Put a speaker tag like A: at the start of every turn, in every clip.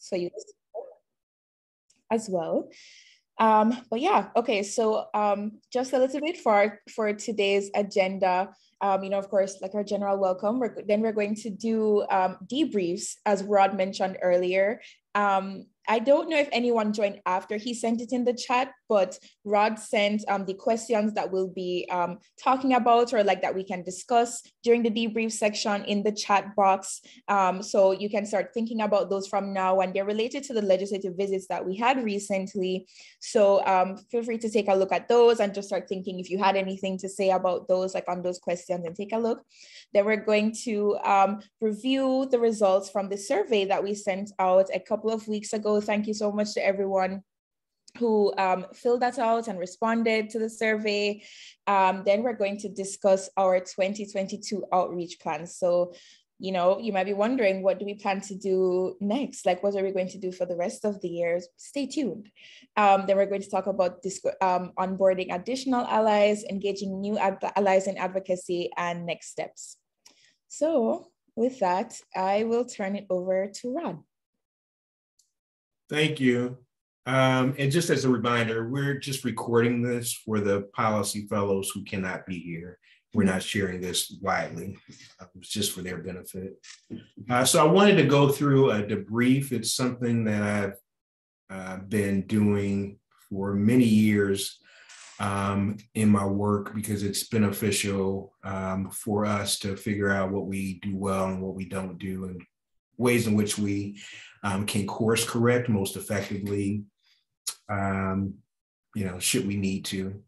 A: so you as well. But yeah, okay, so just a little bit for today's agenda. Of course, like our general welcome, we're going to do debriefs, as Rod mentioned earlier. I don't know if anyone joined after he sent it in the chat, but Rod sent the questions that we'll be talking about, or like that we can discuss during the debrief section in the chat box. So you can start thinking about those from now, and they're related to the legislative visits that we had recently. So feel free to take a look at those and just start thinking if you had anything to say about those, like on those questions, and take a look. Then we're going to review the results from the survey that we sent out a couple of weeks ago. Thank you so much to everyone who filled that out and responded to the survey. Then we're going to discuss our 2022 outreach plans. So, you might be wondering, what do we plan to do next? Like, what are we going to do for the rest of the year? Stay tuned. Then we're going to talk about onboarding additional allies, engaging new allies in advocacy, and next steps. So with that, I will turn it over to Rod.
B: Thank you. And just as a reminder, we're just recording this for the policy fellows who cannot be here. We're not sharing this widely. It's just for their benefit. So I wanted to go through a debrief. It's something that I've been doing for many years in my work, because it's beneficial for us to figure out what we do well and what we don't do, and ways in which we can course correct most effectively, should we need to.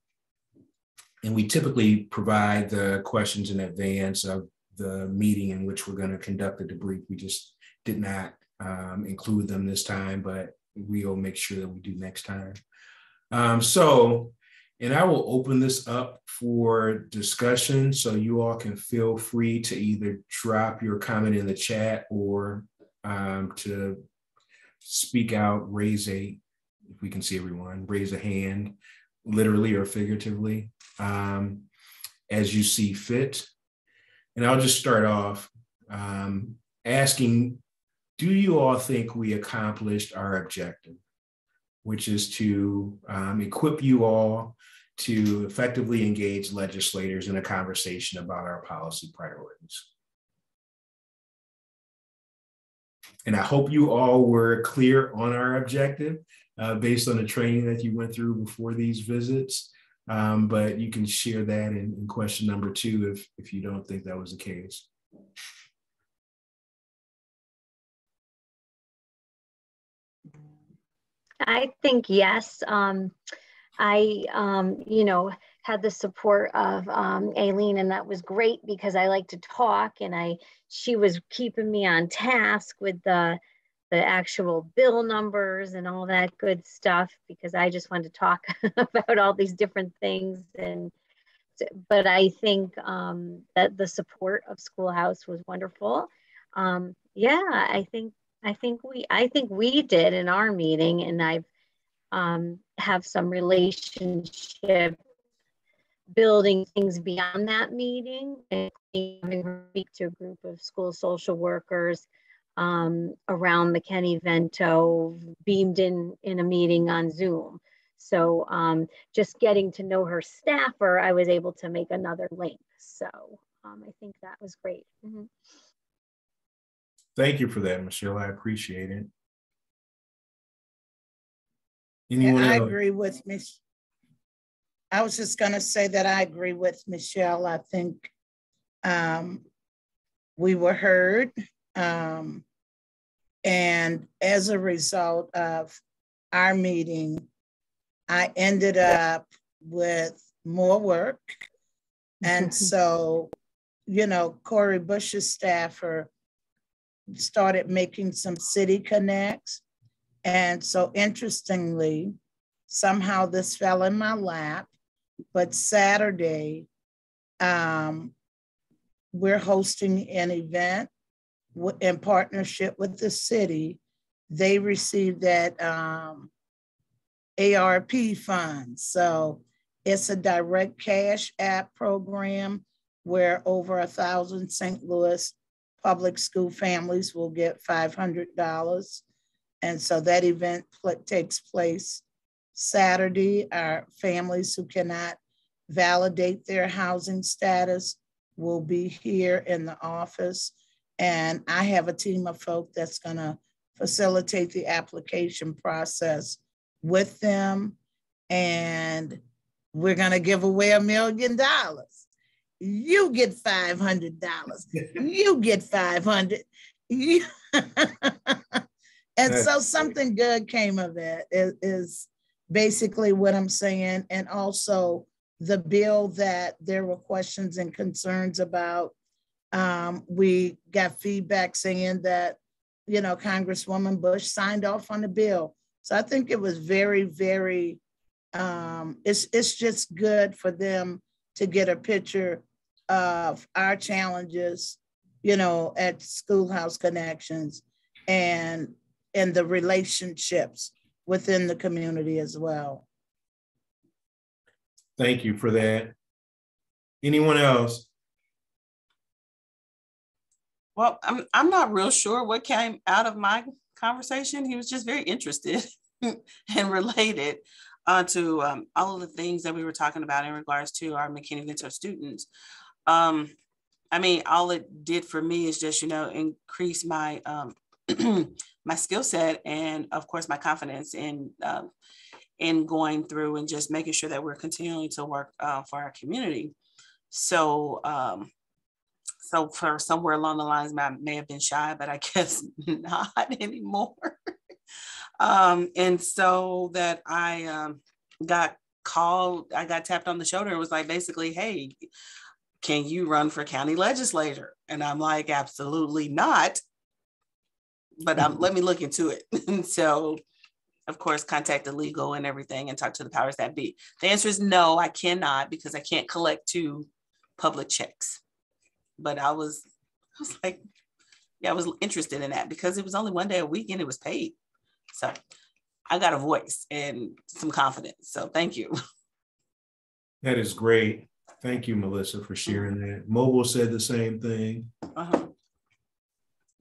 B: And we typically provide the questions in advance of the meeting in which we're going to conduct the debrief. We just did not include them this time, but we'll make sure that we do next time. And I will open this up for discussion, so you all can feel free to either drop your comment in the chat or to speak out, if we can see everyone, raise a hand, literally or figuratively, as you see fit. And I'll just start off asking, do you all think we accomplished our objective, which is to equip you all to effectively engage legislators in a conversation about our policy priorities? And I hope you all were clear on our objective based on the training that you went through before these visits. But you can share that in question number 2 if you don't think that was the case.
C: I think yes. I had the support of Aileen, and that was great because I like to talk, and she was keeping me on task with the actual bill numbers and all that good stuff, because I just wanted to talk about all these different things. But I think that the support of Schoolhouse was wonderful. Yeah, I think we did in our meeting, and I've have some relationship building things beyond that meeting, including having her speak to a group of school social workers around the McKinney-Vento, beamed in a meeting on Zoom. So just getting to know her staffer, I was able to make another link. So I think that was great. Mm-hmm.
B: Thank you for that, Michelle. I appreciate it.
D: Anyone else? I agree with Miss. I was just going to say that I agree with Michelle. I think we were heard. And as a result of our meeting, I ended up with more work. And so, Corey Bush's staffer started making some city connects. And so interestingly, somehow this fell in my lap, but Saturday, we're hosting an event in partnership with the city. They received that ARP funds. So it's a direct cash app program where over 1,000 St. Louis public school families will get $500. And so that event takes place Saturday. Our families who cannot validate their housing status will be here in the office. And I have a team of folk that's gonna facilitate the application process with them. And we're gonna give away $1 million. You get $500. You get 500. And so something good came of it is basically what I'm saying. And also the bill that there were questions and concerns about, we got feedback saying that, you know, Congresswoman Bush signed off on the bill. So I think it was very, very, it's just good for them to get a picture of our challenges, you know, at Schoolhouse Connections and the relationships within the community as well.
B: Thank you for that. Anyone else?
E: Well, I'm not real sure what came out of my conversation. He was just very interested and related to all of the things that we were talking about in regards to our McKinney-Vento students. I mean, all it did for me is just, you know, increase my my skill set and, of course, my confidence in going through and just making sure that we're continuing to work for our community. So, so for somewhere along the lines, I may have been shy, but I guess not anymore. And so that I got called, I got tapped on the shoulder. It was like, basically, hey, can you run for county legislator? And I'm like, absolutely not. But let me look into it. And so, of course, contact the legal and everything and talk to the powers that be. The answer is no, I cannot, because I can't collect 2 public checks. But I was like, yeah, I was interested in that because it was only one day a week and it was paid. So I got a voice and some confidence. So thank you.
B: That is great. Thank you, Melissa, for sharing that. Mobile said the same thing.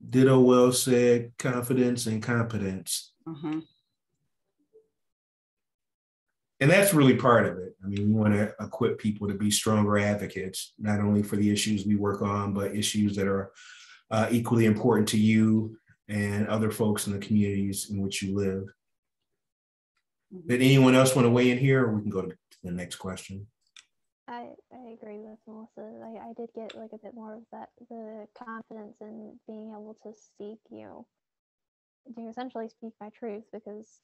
B: Ditto well said, confidence and competence. And that's really part of it. I mean, we want to equip people to be stronger advocates, not only for the issues we work on, but issues that are equally important to you and other folks in the communities in which you live. Did anyone else want to weigh in here, or we can go to the next question?
F: I agree with Melissa. I did get like a bit more of that, the confidence in being able to speak, to essentially speak my truth, because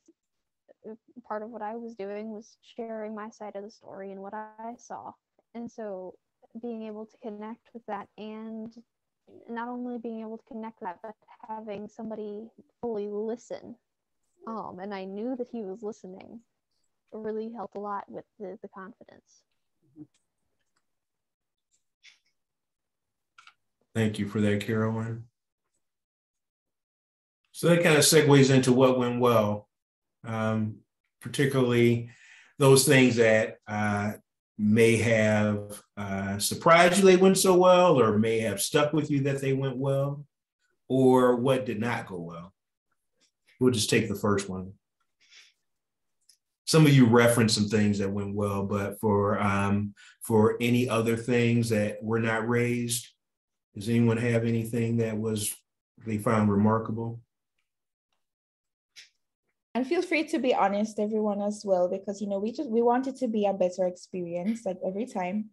F: part of what I was doing was sharing my side of the story and what I saw. And so being able to connect with that, and not only being able to connect with that, but having somebody fully listen. And I knew that he was listening, really helped a lot with the confidence.
B: Thank you for that, Carolyn. So that kind of segues into what went well, particularly those things that may have surprised you they went so well, or may have stuck with you that they went well, or what did not go well. We'll just take the first one. Some of you referenced some things that went well, but for any other things that were not raised, does anyone have anything that they found remarkable?
A: And feel free to be honest, everyone, as well, because we want it to be a better experience, like every time.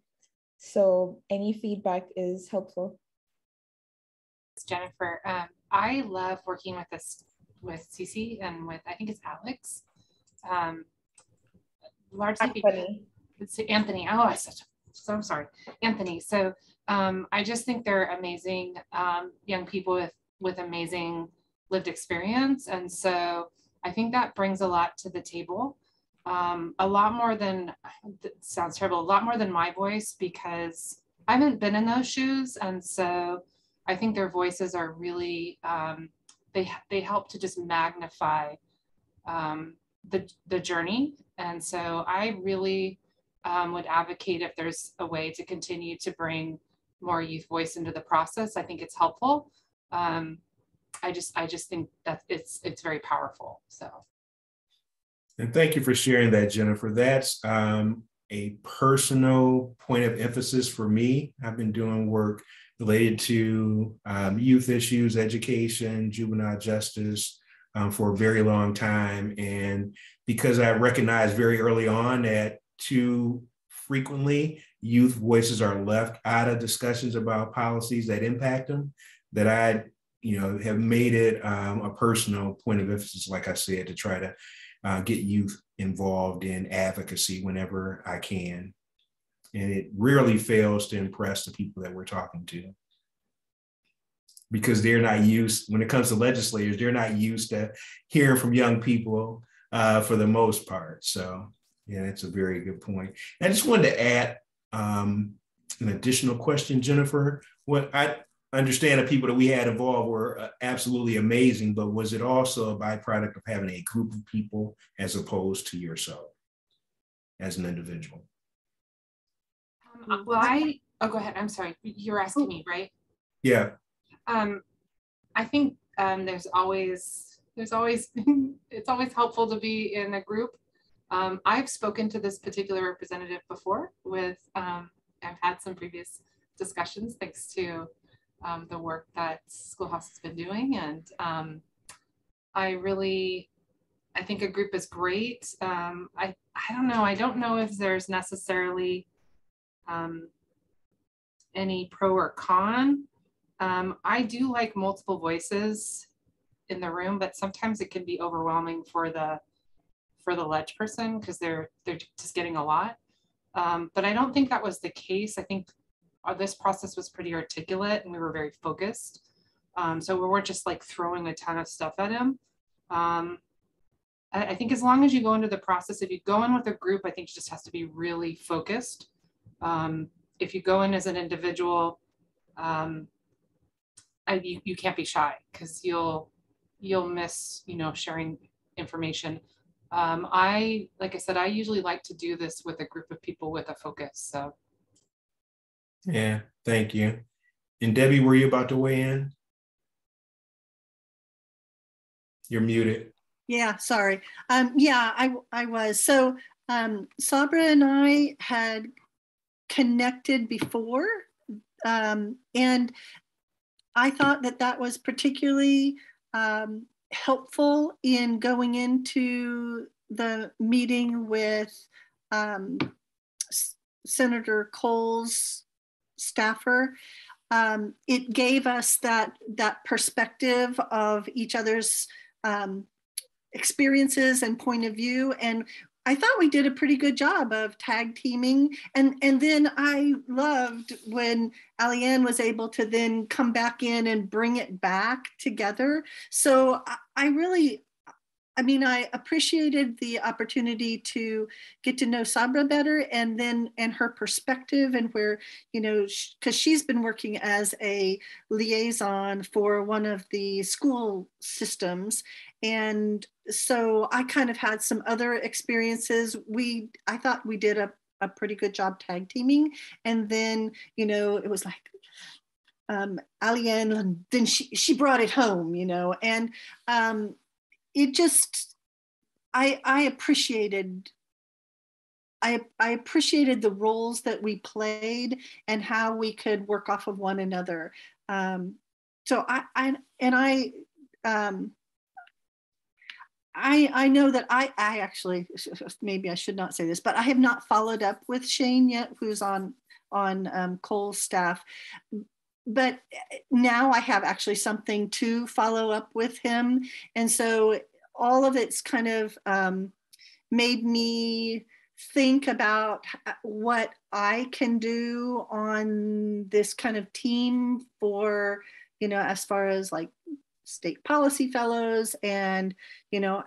A: So any feedback is helpful.
G: It's Jennifer. I love working with Cece and with, I think it's Alex. Largely because it's Anthony. Oh, so sorry, Anthony. So I just think they're amazing young people with amazing lived experience, and so I think that brings a lot to the table. A lot more than, it sounds terrible, a lot more than my voice, because I haven't been in those shoes, and so I think their voices are really they help to just magnify the journey. And so I really would advocate if there's a way to continue to bring more youth voice into the process. I think it's helpful. I just think that it's very powerful. So.
B: And thank you for sharing that, Jennifer. That's a personal point of emphasis for me. I've been doing work related to youth issues, education, juvenile justice for a very long time. And because I recognized very early on that too frequently youth voices are left out of discussions about policies that impact them, that I have made it a personal point of emphasis, like I said, to try to get youth involved in advocacy whenever I can. And it rarely fails to impress the people that we're talking to, because they're not used, when it comes to legislators, they're not used to hearing from young people for the most part. So yeah, that's a very good point. I just wanted to add an additional question, Jennifer. What I understand the people that we had involved were absolutely amazing, but was it also a byproduct of having a group of people as opposed to yourself as an individual?
G: Well, go ahead. I'm sorry. You're asking me, right?
B: Yeah.
G: I think there's always it's always helpful to be in a group. I've spoken to this particular representative before with, I've had some previous discussions thanks to the work that Schoolhouse has been doing. And I think a group is great. I don't know. I don't know if there's necessarily any pro or con. I do like multiple voices in the room, but sometimes it can be overwhelming for the ledge person because they're just getting a lot. But I don't think that was the case. I think this process was pretty articulate and we were very focused. So we weren't just like throwing a ton of stuff at him. I think as long as you go into the process, if you go in with a group, I think it just has to be really focused. If you go in as an individual, you can't be shy because you'll miss, sharing information. Like I said, I usually like to do this with a group of people with a focus. So.
B: Yeah, thank you. And Debbie, were you about to weigh in? You're muted.
H: Yeah, sorry. Yeah, I was. So Sabra and I had connected before, and I thought that was particularly helpful in going into the meeting with Senator Cole's staffer. It gave us that perspective of each other's experiences and point of view, and I thought we did a pretty good job of tag teaming. And then I loved when Alianne was able to then come back in and bring it back together. So I appreciated the opportunity to get to know Sabra better and her perspective and where, because she's been working as a liaison for one of the school systems. And so I kind of had some other experiences. I thought we did a pretty good job tag teaming. And then, it was like, Alianne, then she brought it home, and it just, I appreciated the roles that we played and how we could work off of one another. So I know that I actually, maybe I should not say this, but I have not followed up with Shane yet, who's on Cole's staff. But now I have actually something to follow up with him. And so all of it's kind of made me think about what I can do on this kind of team for, as far as like state policy fellows and,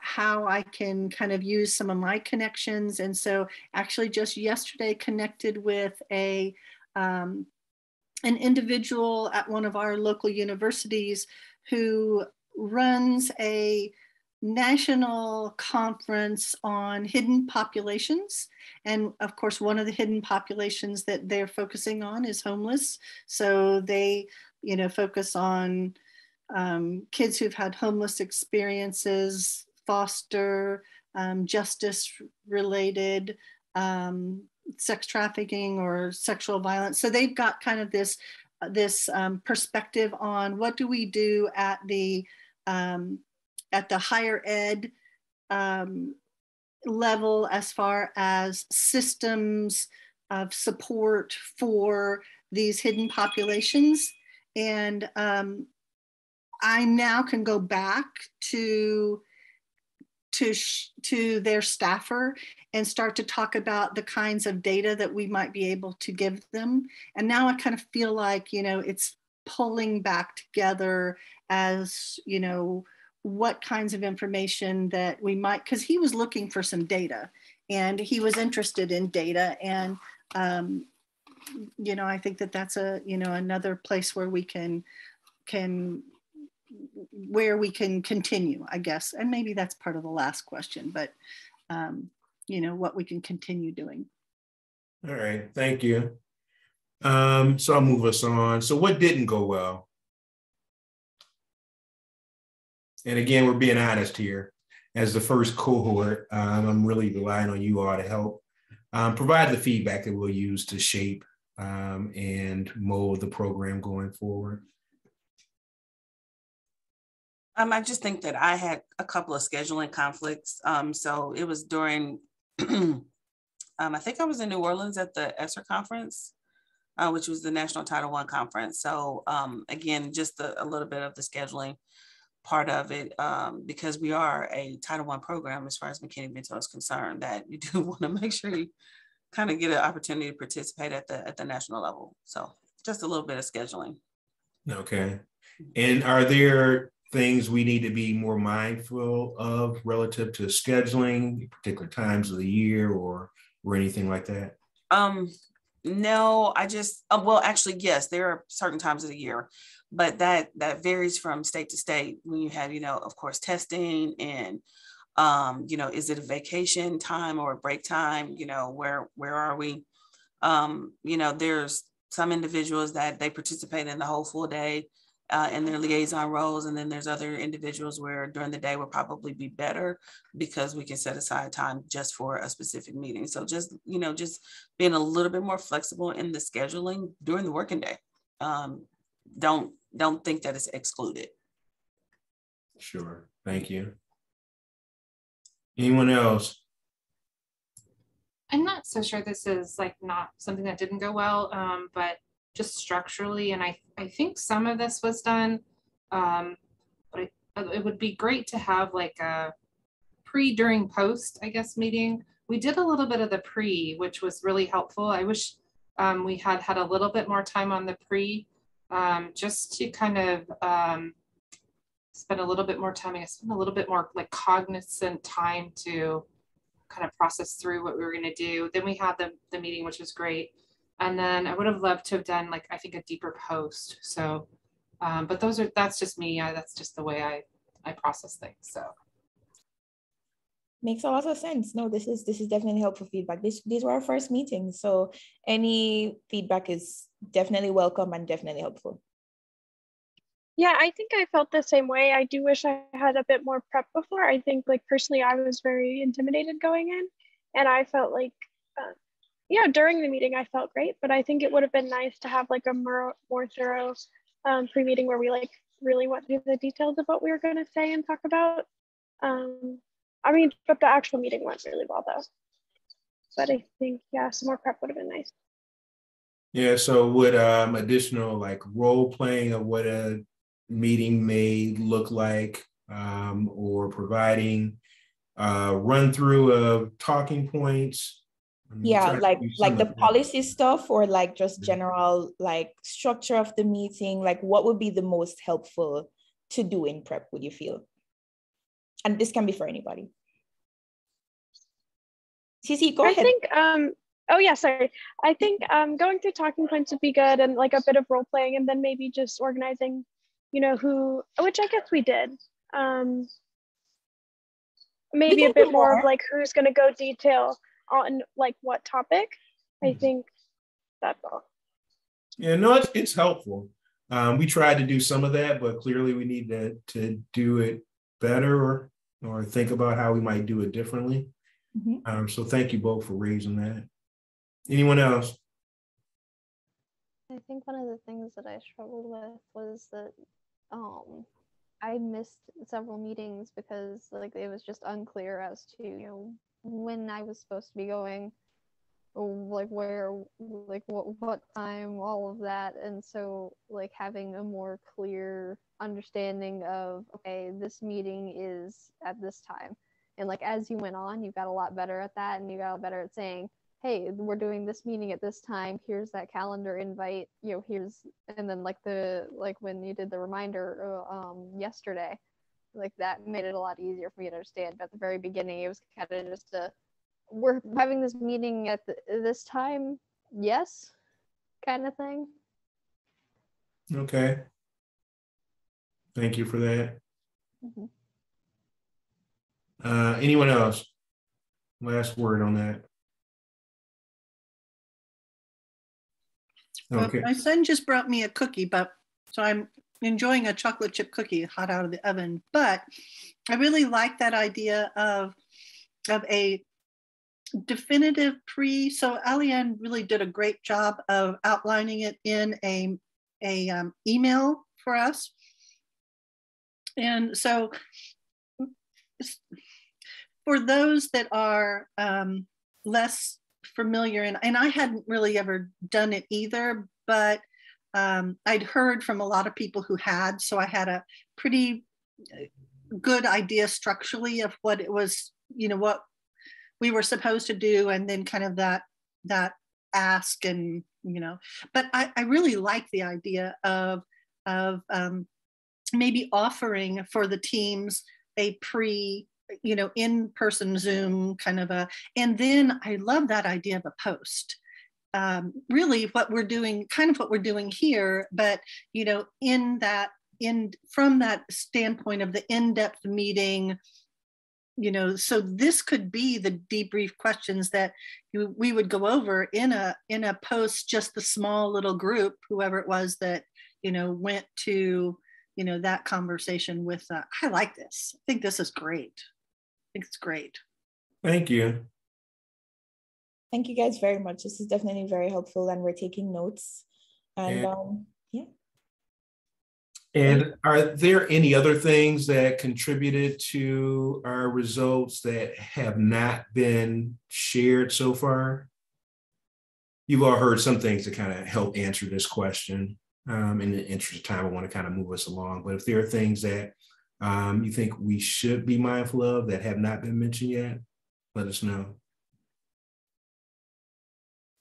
H: how I can kind of use some of my connections. And so actually just yesterday connected with an individual at one of our local universities who runs a national conference on hidden populations. And of course, one of the hidden populations that they're focusing on is homeless. So they, focus on kids who've had homeless experiences, foster, justice related, sex trafficking or sexual violence. So they've got kind of this perspective on what do we do at the higher ed level as far as systems of support for these hidden populations. And I now can go back to their staffer and start to talk about the kinds of data that we might be able to give them. And now I kind of feel like, it's pulling back together as, what kinds of information that we might, because he was looking for some data and he was interested in data. And, I think that that's another place where we can continue, I guess. And maybe that's part of the last question, but what we can continue doing.
B: All right, thank you. So I'll move us on. So what didn't go well? And again, we're being honest here. As the first cohort, I'm really relying on you all to help provide the feedback that we'll use to shape and mold the program going forward.
E: I just think that I had a couple of scheduling conflicts. So it was during, I think I was in New Orleans at the ESSER conference, which was the National Title I conference. So again, just a little bit of the scheduling part of it, because we are a Title I program as far as McKinney-Vento is concerned, that you do want to make sure you kind of get an opportunity to participate at the national level. So just a little bit of scheduling.
B: Okay. And are there things we need to be more mindful of relative to scheduling, particular times of the year or anything like that?
E: No, I just, well, actually, yes, there are certain times of the year, but that varies from state to state when you have, of course, testing and, is it a vacation time or a break time? Where are we? There's some individuals that they participate in the whole full day in their liaison roles. And then there's other individuals where during the day will probably be better because we can set aside time just for a specific meeting. So just being a little bit more flexible in the scheduling during the working day. Don't think that it's excluded.
B: Sure, thank you. Anyone else?
G: I'm not so sure this is not something that didn't go well, but just structurally, and I think some of this was done, but it would be great to have a pre, during, post, I guess, meeting. We did a little bit of the pre, which was really helpful. I wish we had a little bit more time on the pre, just to kind of spend a little bit more time. I spent a little bit more cognizant time to kind of process through what we were going to do. Then we had the meeting, which was great. And then I would have loved to have done I think a deeper post. So, but that's just me. That's just the way I process things. So.
A: Makes a lot of sense. No, this is definitely helpful feedback. These were our first meetings. So any feedback is definitely welcome and definitely helpful.
I: Yeah, I think I felt the same way. I do wish I had a bit more prep before. I think personally, I was very intimidated going in, and I felt during the meeting, I felt great, but I think it would have been nice to have a more thorough pre-meeting where we really went through the details of what we were going to say and talk about. But the actual meeting went really well though. But I think, some more prep would have been nice.
B: Yeah, so would additional role playing of what a meeting may look like, or providing run through of talking points?
A: Yeah, like the policy stuff, or just general structure of the meeting. What would be the most helpful to do in prep, would you feel? And this can be for anybody. Cici, go ahead.
I: I think going through talking points would be good, and a bit of role playing, and then maybe just organizing, which I guess we did. Maybe a bit more of who's going to go detail on what topic. I think that's all.
B: Yeah, no, it's helpful. We tried to do some of that, but clearly we need to do it better or think about how we might do it differently.
A: Mm-hmm.
B: So thank you both for raising that. Anyone else?
F: I think one of the things that I struggled with was that I missed several meetings because like it was just unclear as to, you know, when I was supposed to be going, like where, like what time, all of that. And so like having a more clear understanding of, okay, this meeting is at this time. And like as you went on, you got a lot better at that, and you got better at saying, hey, we're doing this meeting at this time, here's that calendar invite, you know, here's, and then like when you did the reminder yesterday, like that made it a lot easier for me to understand. But at the very beginning, it was kind of just we're having this meeting at this time, yes, kind of thing.
B: Okay. Thank you for that.
F: Mm-hmm.
B: Anyone else? Last word on that. Okay.
H: Well, my son just brought me a cookie, so I'm enjoying a chocolate chip cookie hot out of the oven. But I really like that idea of a definitive so Alianne really did a great job of outlining it in a email for us. And so for those that are less familiar, and I hadn't really ever done it either, but I'd heard from a lot of people who had, so I had a pretty good idea structurally of what it was, you know, what we were supposed to do, and then kind of that ask, and you know, but I really like the idea of maybe offering for the teams a in-person Zoom kind of and then I love that idea of a post. Really what we're doing here, but you know, from that standpoint of the in-depth meeting, you know, so this could be the debrief questions that we would go over in a post, just the small little group, whoever it was that, you know, went to, you know, that conversation with, I like this. I think this is great. I think it's great.
B: Thank you.
A: Thank you guys very much. This is definitely very helpful, and we're taking notes. And yeah.
B: And are there any other things that contributed to our results that have not been shared so far? You've all heard some things to kind of help answer this question. In the interest of time, I want to kind of move us along. But if there are things that you think we should be mindful of that have not been mentioned yet, let us know.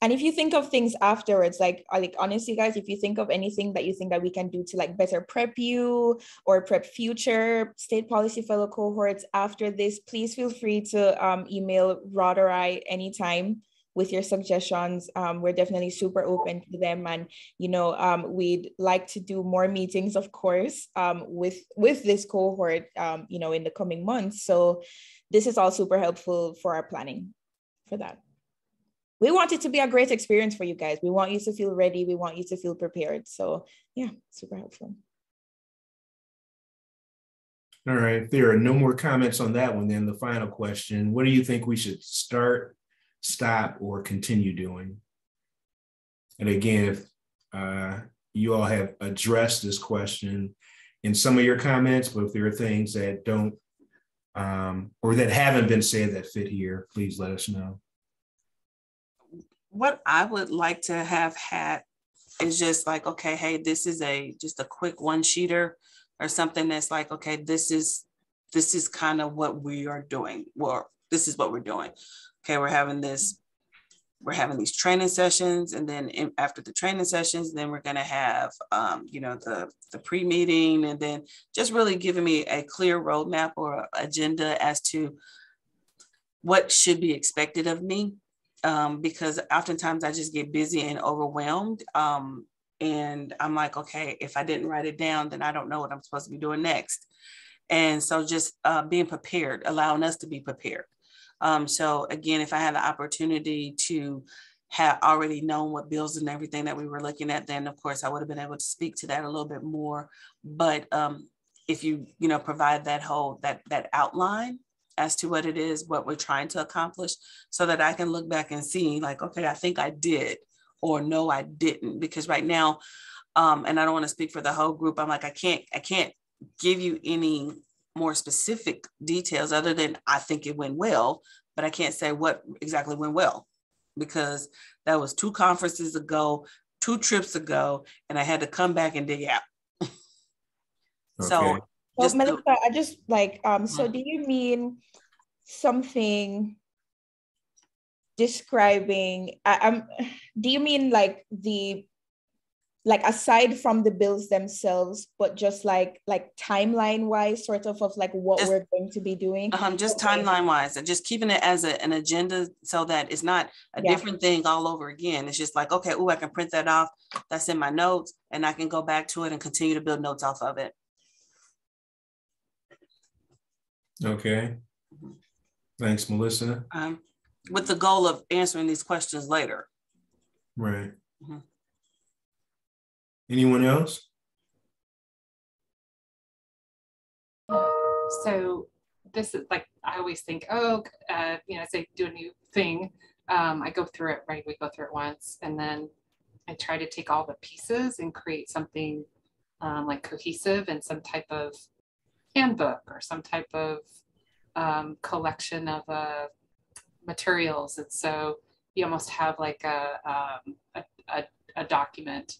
A: And if you think of things afterwards, like honestly, guys, if you think of anything that you think that we can do to like better prep you or prep future state policy fellow cohorts after this, please feel free to email Rod or I anytime with your suggestions. We're definitely super open to them. And, you know, we'd like to do more meetings, of course, with this cohort, you know, in the coming months. So this is all super helpful for our planning for that. We want it to be a great experience for you guys. We want you to feel ready. We want you to feel prepared. So yeah, super helpful.
B: All right, if there are no more comments on that one, then the final question, what do you think we should start, stop, or continue doing? And again, if you all have addressed this question in some of your comments, but if there are things that don't, or that haven't been said that fit here, please let us know.
E: What I would like to have had is just like, okay, hey, this is just a quick one-sheeter or something that's like, okay, this is kind of what we are doing. Well, this is what we're doing. Okay, we're having these training sessions, and then after the training sessions, then we're going to have, you know, the pre-meeting, and then just really giving me a clear roadmap or agenda as to what should be expected of me. Because oftentimes I just get busy and overwhelmed. And I'm like, okay, if I didn't write it down, then I don't know what I'm supposed to be doing next. And so just being prepared, allowing us to be prepared. So again, if I had the opportunity to had already known what bills and everything that we were looking at, then of course I would have been able to speak to that a little bit more. But if you provide that that outline as to what it is, what we're trying to accomplish, so that I can look back and see like, okay, I think I did, or no, I didn't. Because right now, and I don't want to speak for the whole group, I'm like, I can't give you any more specific details other than I think it went well, but I can't say what exactly went well, because that was 2 conferences ago, 2 trips ago, and I had to come back and dig out.
B: Okay.
E: So
A: well, Melissa, I just like, so do you mean something describing, do you mean like aside from the bills themselves, but just like timeline wise, sort of like what we're going to be doing?
E: Just okay. Timeline wise, and just keeping it as an agenda, so that it's not a different thing all over again. It's just like, okay, I can print that off. That's in my notes, and I can go back to it and continue to build notes off of it.
B: Okay. Thanks, Melissa.
E: With the goal of answering these questions later.
B: Right. Mm-hmm. Anyone else?
G: So this is like, I always think, say do a new thing. I go through it, right? We go through it once, and then I try to take all the pieces and create something like cohesive and some type of handbook or some type of collection of materials. And so you almost have like a document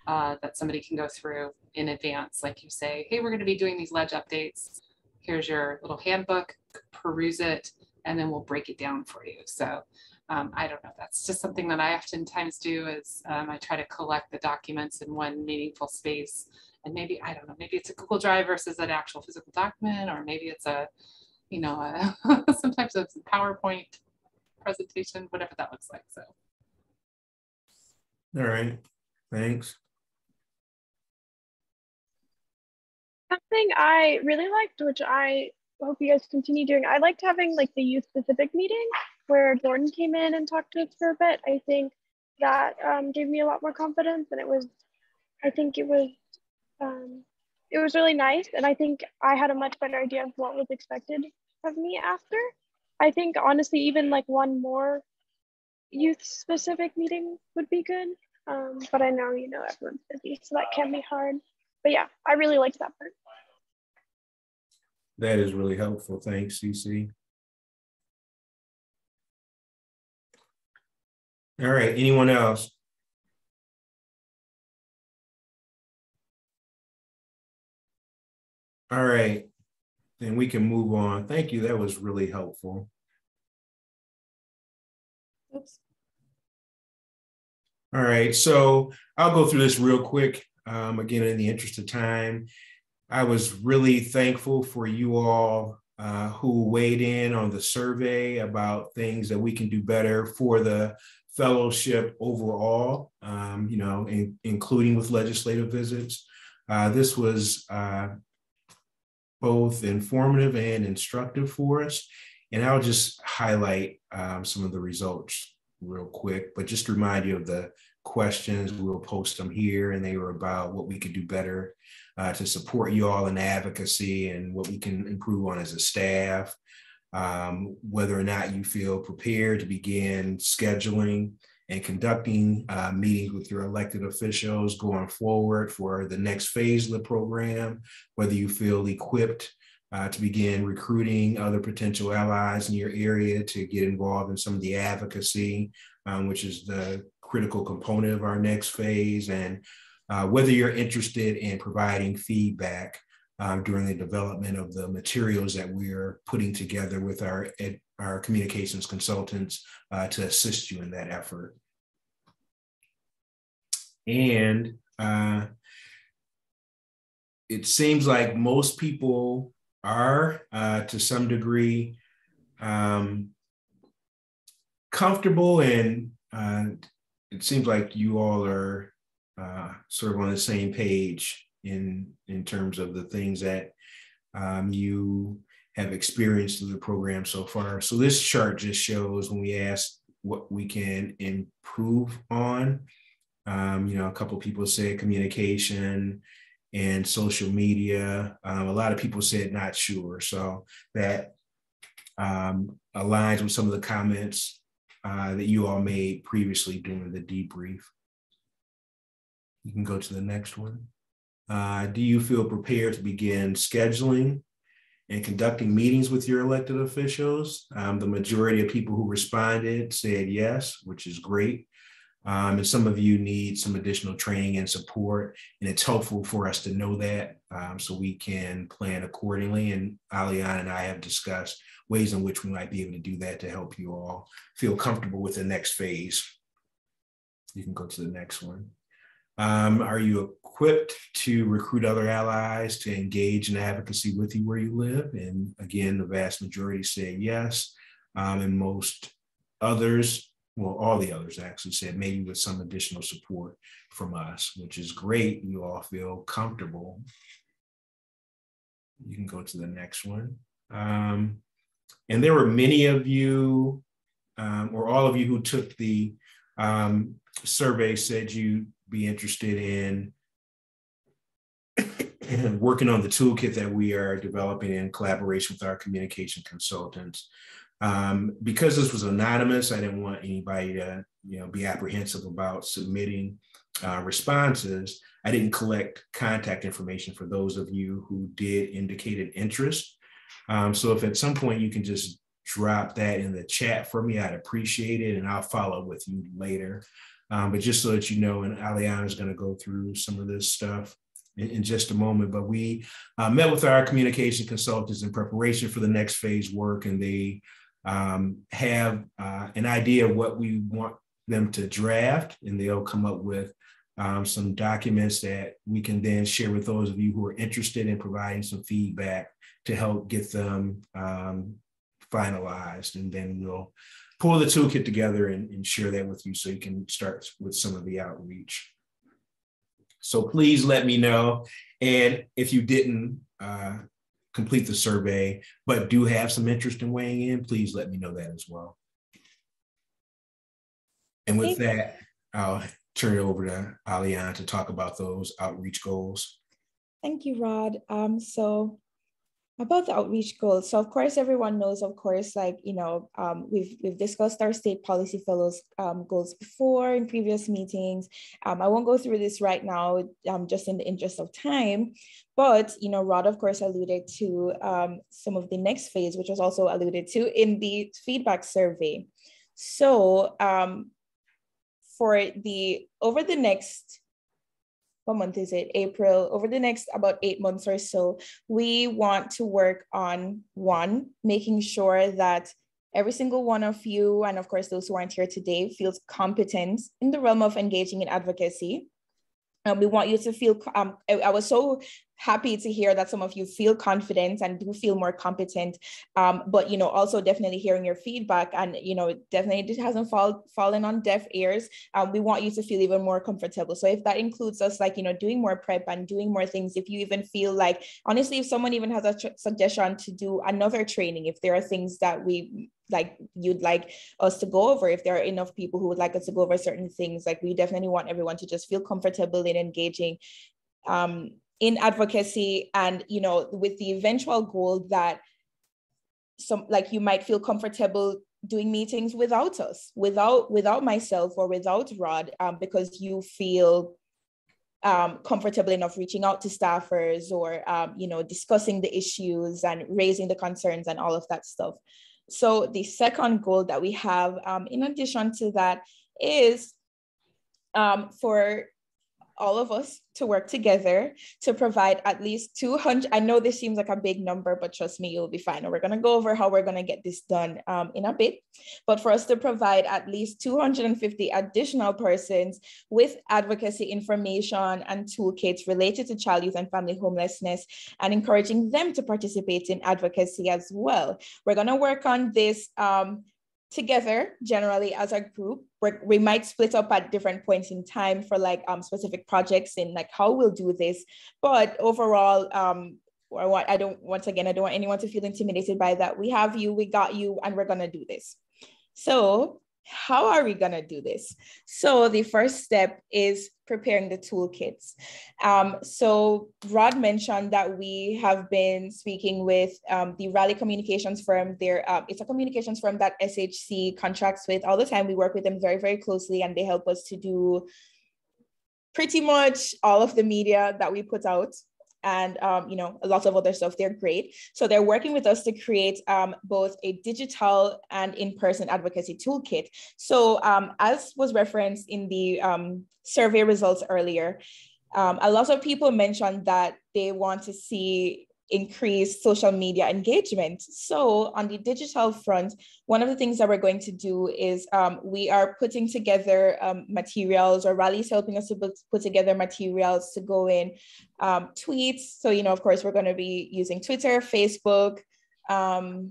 G: that somebody can go through in advance. Like you say, hey, we're going to be doing these ledge updates. Here's your little handbook, peruse it, and then we'll break it down for you. So I don't know, that's just something that I oftentimes do is I try to collect the documents in one meaningful space. And maybe, I don't know, maybe it's a Google Drive versus an actual physical document, or maybe it's sometimes it's a PowerPoint presentation, whatever that looks like. So.
B: All right, thanks.
I: Something I really liked, which I hope you guys continue doing, I liked having like the youth specific meeting where Jordan came in and talked to us for a bit. I think that gave me a lot more confidence, and it was really nice. And I think I had a much better idea of what was expected of me after. I think honestly, even like one more youth specific meeting would be good. But I know, everyone's busy, so that can be hard. But yeah, I really liked that part.
B: That is really helpful. Thanks, CC. All right, anyone else? All right, then we can move on. Thank you, that was really helpful.
A: Oops.
B: All right, so I'll go through this real quick. Again, in the interest of time, I was really thankful for you all who weighed in on the survey about things that we can do better for the fellowship overall, including with legislative visits. This was both informative and instructive for us. And I'll just highlight some of the results real quick, but just to remind you of the questions. We'll post them here, and they were about what we could do better to support you all in advocacy and what we can improve on as a staff, whether or not you feel prepared to begin scheduling and conducting meetings with your elected officials going forward for the next phase of the program, whether you feel equipped to begin recruiting other potential allies in your area to get involved in some of the advocacy, which is the critical component of our next phase, and whether you're interested in providing feedback during the development of the materials that we're putting together with our communications consultants to assist you in that effort. And it seems like most people are, to some degree, comfortable, and it seems like you all are sort of on the same page in terms of the things that you have experienced through the program so far. So this chart just shows when we asked what we can improve on. A couple of people said communication and social media. A lot of people said not sure. So that aligns with some of the comments that you all made previously during the debrief. You can go to the next one. Do you feel prepared to begin scheduling and conducting meetings with your elected officials? The majority of people who responded said yes, which is great. And some of you need some additional training and support, and it's helpful for us to know that so we can plan accordingly. And Aliana and I have discussed ways in which we might be able to do that to help you all feel comfortable with the next phase. You can go to the next one. Are you equipped to recruit other allies to engage in advocacy with you where you live? And again, the vast majority said yes. And most others, well, all the others actually said maybe with some additional support from us, which is great. You all feel comfortable. You can go to the next one. And there were many of you, or all of you who took the survey said you'd be interested in working on the toolkit that we are developing in collaboration with our communication consultants. Because this was anonymous, I didn't want anybody to be apprehensive about submitting responses. I didn't collect contact information for those of you who did indicate an interest. So if at some point you can just drop that in the chat for me, I'd appreciate it, and I'll follow with you later. But just so that you know, and Aliana is going to go through some of this stuff in just a moment, but we met with our communication consultants in preparation for the next phase work, and they have an idea of what we want them to draft, and they'll come up with some documents that we can then share with those of you who are interested in providing some feedback to help get them finalized. And then we'll pull the toolkit together and share that with you so you can start with some of the outreach. So please let me know. And if you didn't complete the survey, but do have some interest in weighing in, please let me know that as well. And with that, I'll turn it over to Aliana to talk about those outreach goals.
A: Thank you, Rod. So about the outreach goals. So of course, everyone knows, of course, like, we've discussed our state policy fellows goals before in previous meetings. I won't go through this right now, just in the interest of time, but, Rod, of course, alluded to some of the next phase, which was also alluded to in the feedback survey. So over the next, what month is it? April. Over the next about 8 months or so, we want to work on making sure that every single one of you, and of course, those who aren't here today, feels competent in the realm of engaging in advocacy. We want you to feel, I was so happy to hear that some of you feel confident and do feel more competent, but, also definitely hearing your feedback, and, definitely it hasn't fallen on deaf ears. We want you to feel even more comfortable. So if that includes us, like, doing more prep and doing more things, if you even feel like, honestly, if someone even has a suggestion to do another training, if there are things that you'd like us to go over, if there are enough people who would like us to go over certain things, like, we definitely want everyone to just feel comfortable in engaging in advocacy, and with the eventual goal that you might feel comfortable doing meetings without us, without myself or without Rod, because you feel comfortable enough reaching out to staffers or discussing the issues and raising the concerns and all of that stuff. So the second goal that we have, in addition to that, is for all of us to work together to provide at least 200. I know this seems like a big number, but trust me, you'll be fine. And we're going to go over how we're going to get this done in a bit. But for us to provide at least 250 additional persons with advocacy information and toolkits related to child, youth, and family homelessness, and encouraging them to participate in advocacy as well. We're going to work on this together, generally as a group. We might split up at different points in time for specific projects and how we'll do this. But overall, I don't want anyone to feel intimidated by that. We have you, we got you, and we're gonna do this. So how are we going to do this? So the first step is preparing the toolkits. So Rod mentioned that we have been speaking with the Raleigh communications firm. It's a communications firm that SHC contracts with all the time. We work with them very, very closely, and they help us to do pretty much all of the media that we put out. And a lot of other stuff. They're great. So they're working with us to create both a digital and in-person advocacy toolkit. So as was referenced in the survey results earlier, a lot of people mentioned that they want to see increased social media engagement. So on the digital front, one of the things that we're going to do is we are putting together materials, or Raleigh's helping us to put together materials to go in tweets. So, of course, we're going to be using Twitter, Facebook. Rod,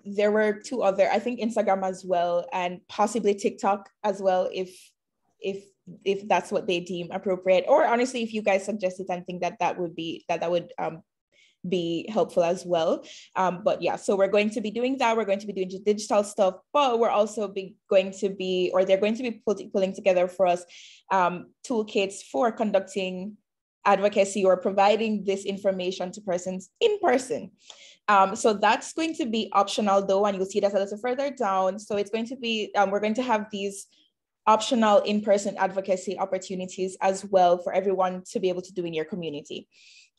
A: there were two other, I think Instagram as well, and possibly TikTok as well, if that's what they deem appropriate, or honestly, if you guys suggested something that would be helpful as well. But yeah, so we're going to be doing that. We're going to be doing digital stuff, but we're also they're going to be pulling together for us toolkits for conducting advocacy or providing this information to persons in person. So that's going to be optional though, and you'll see that a little further down. So it's going to be, we're going to have these optional in-person advocacy opportunities as well for everyone to be able to do in your community.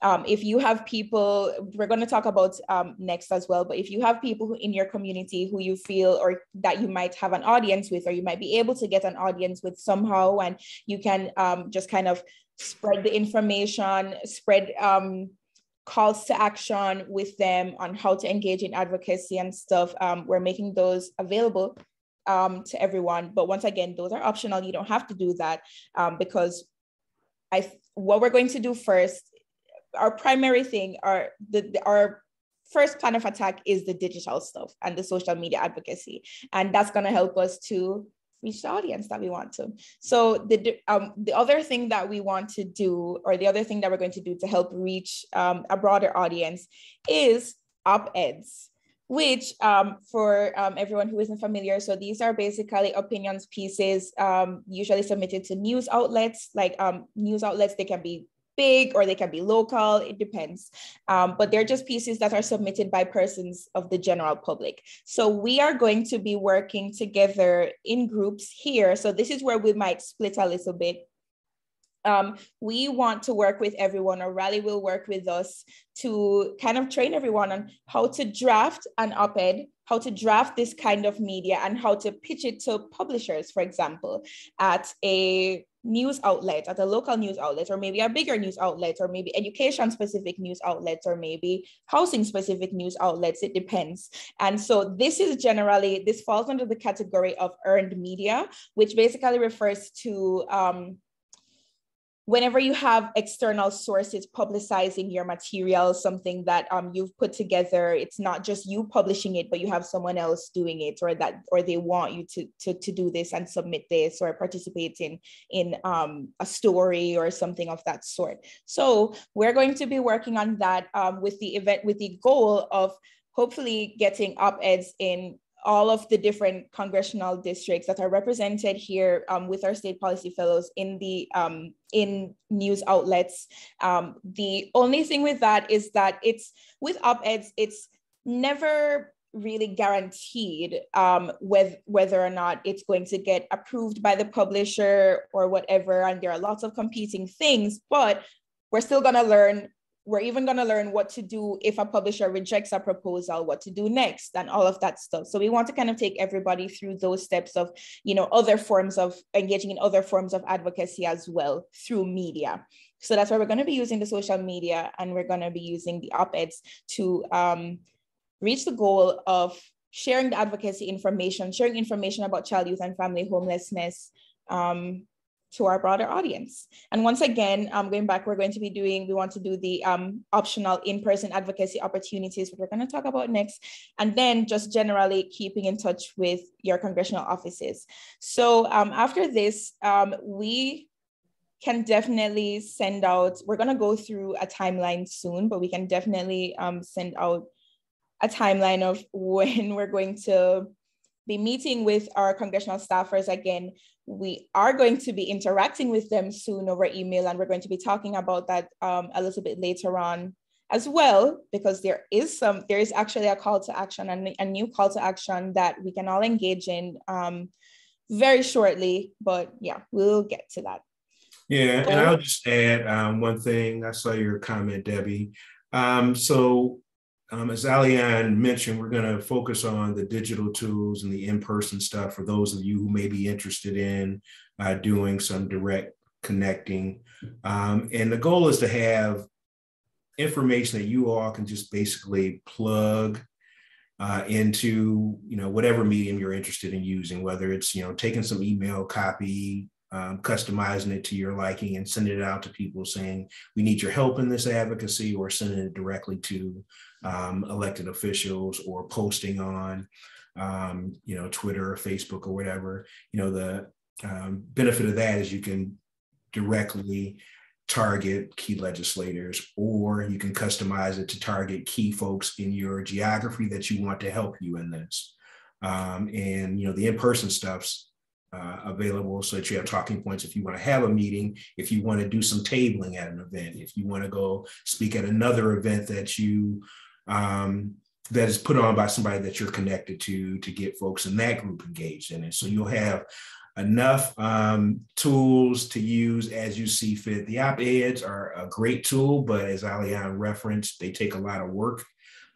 A: If you have people, we're going to talk about next as well, but if you have people in your community who you feel or that you might have an audience with, or you might be able to get an audience with somehow, and you can just kind of spread the information, spread calls to action with them on how to engage in advocacy and stuff, we're making those available to everyone. But once again, those are optional. You don't have to do that because what we're going to do first, our primary thing, our first plan of attack is the digital stuff and the social media advocacy. And that's going to help us to reach the audience that we want to. So the other thing that we want to do, or the other thing that we're going to do to help reach a broader audience, is op-eds, which for everyone who isn't familiar, so these are basically opinions pieces usually submitted to news outlets. Like news outlets, they can be big or they can be local, it depends. But they're just pieces that are submitted by persons of the general public. So we are going to be working together in groups here. So this is where we might split a little bit. We want to work with everyone, or Raleigh will work with us to kind of train everyone on how to draft an op-ed, how to draft this kind of media, and how to pitch it to publishers, for example, at a news outlet, at a local news outlet, or maybe a bigger news outlet, or maybe education specific news outlets, or maybe housing specific news outlets. It depends. And so this falls under the category of earned media, which basically refers to whenever you have external sources publicizing your material, something that you've put together, it's not just you publishing it, but you have someone else doing it, or they want you to do this and submit this, or participate in a story or something of that sort. So we're going to be working on that with the goal of hopefully getting op-eds in all of the different congressional districts that are represented here with our state policy fellows in the in news outlets. The only thing with that is that with op-eds, it's never really guaranteed whether or not it's going to get approved by the publisher or whatever. And there are lots of competing things, but we're still going to learn. We're even going to learn what to do if a publisher rejects a proposal, what to do next, and all of that stuff. So we want to kind of take everybody through those steps of, other forms of engaging in other forms of advocacy as well through media. So that's why we're going to be using the social media, and we're going to be using the op-eds to reach the goal of sharing the advocacy information, sharing information about child, youth, and family homelessness to our broader audience. And once again, going back, we want to do the optional in-person advocacy opportunities, which we're going to talk about next, and then just generally keeping in touch with your congressional offices. So after this, we can definitely send out, we're going to go through a timeline soon, but we can definitely send out a timeline of when we're going to be meeting with our congressional staffers again. We are going to be interacting with them soon over email, and we're going to be talking about that a little bit later on as well, because there is actually a call to action, and a new call to action that we can all engage in very shortly. But yeah, we'll get to that.
B: Yeah, and I'll just add one thing. I saw your comment, Debbie. As Alian mentioned, we're going to focus on the digital tools and the in-person stuff for those of you who may be interested in doing some direct connecting. And the goal is to have information that you all can just basically plug into, whatever medium you're interested in using, whether it's, taking some email copy, customizing it to your liking and sending it out to people saying, we need your help in this advocacy, or sending it directly to elected officials, or posting on, Twitter or Facebook or whatever. The benefit of that is you can directly target key legislators, or you can customize it to target key folks in your geography that you want to help you in this. The in-person stuff's available so that you have talking points if you want to have a meeting, if you want to do some tabling at an event, if you want to go speak at another event that you that is put on by somebody that you're connected to get folks in that group engaged in it. So you'll have enough tools to use as you see fit. The op-eds are a great tool, but as Alian referenced, they take a lot of work,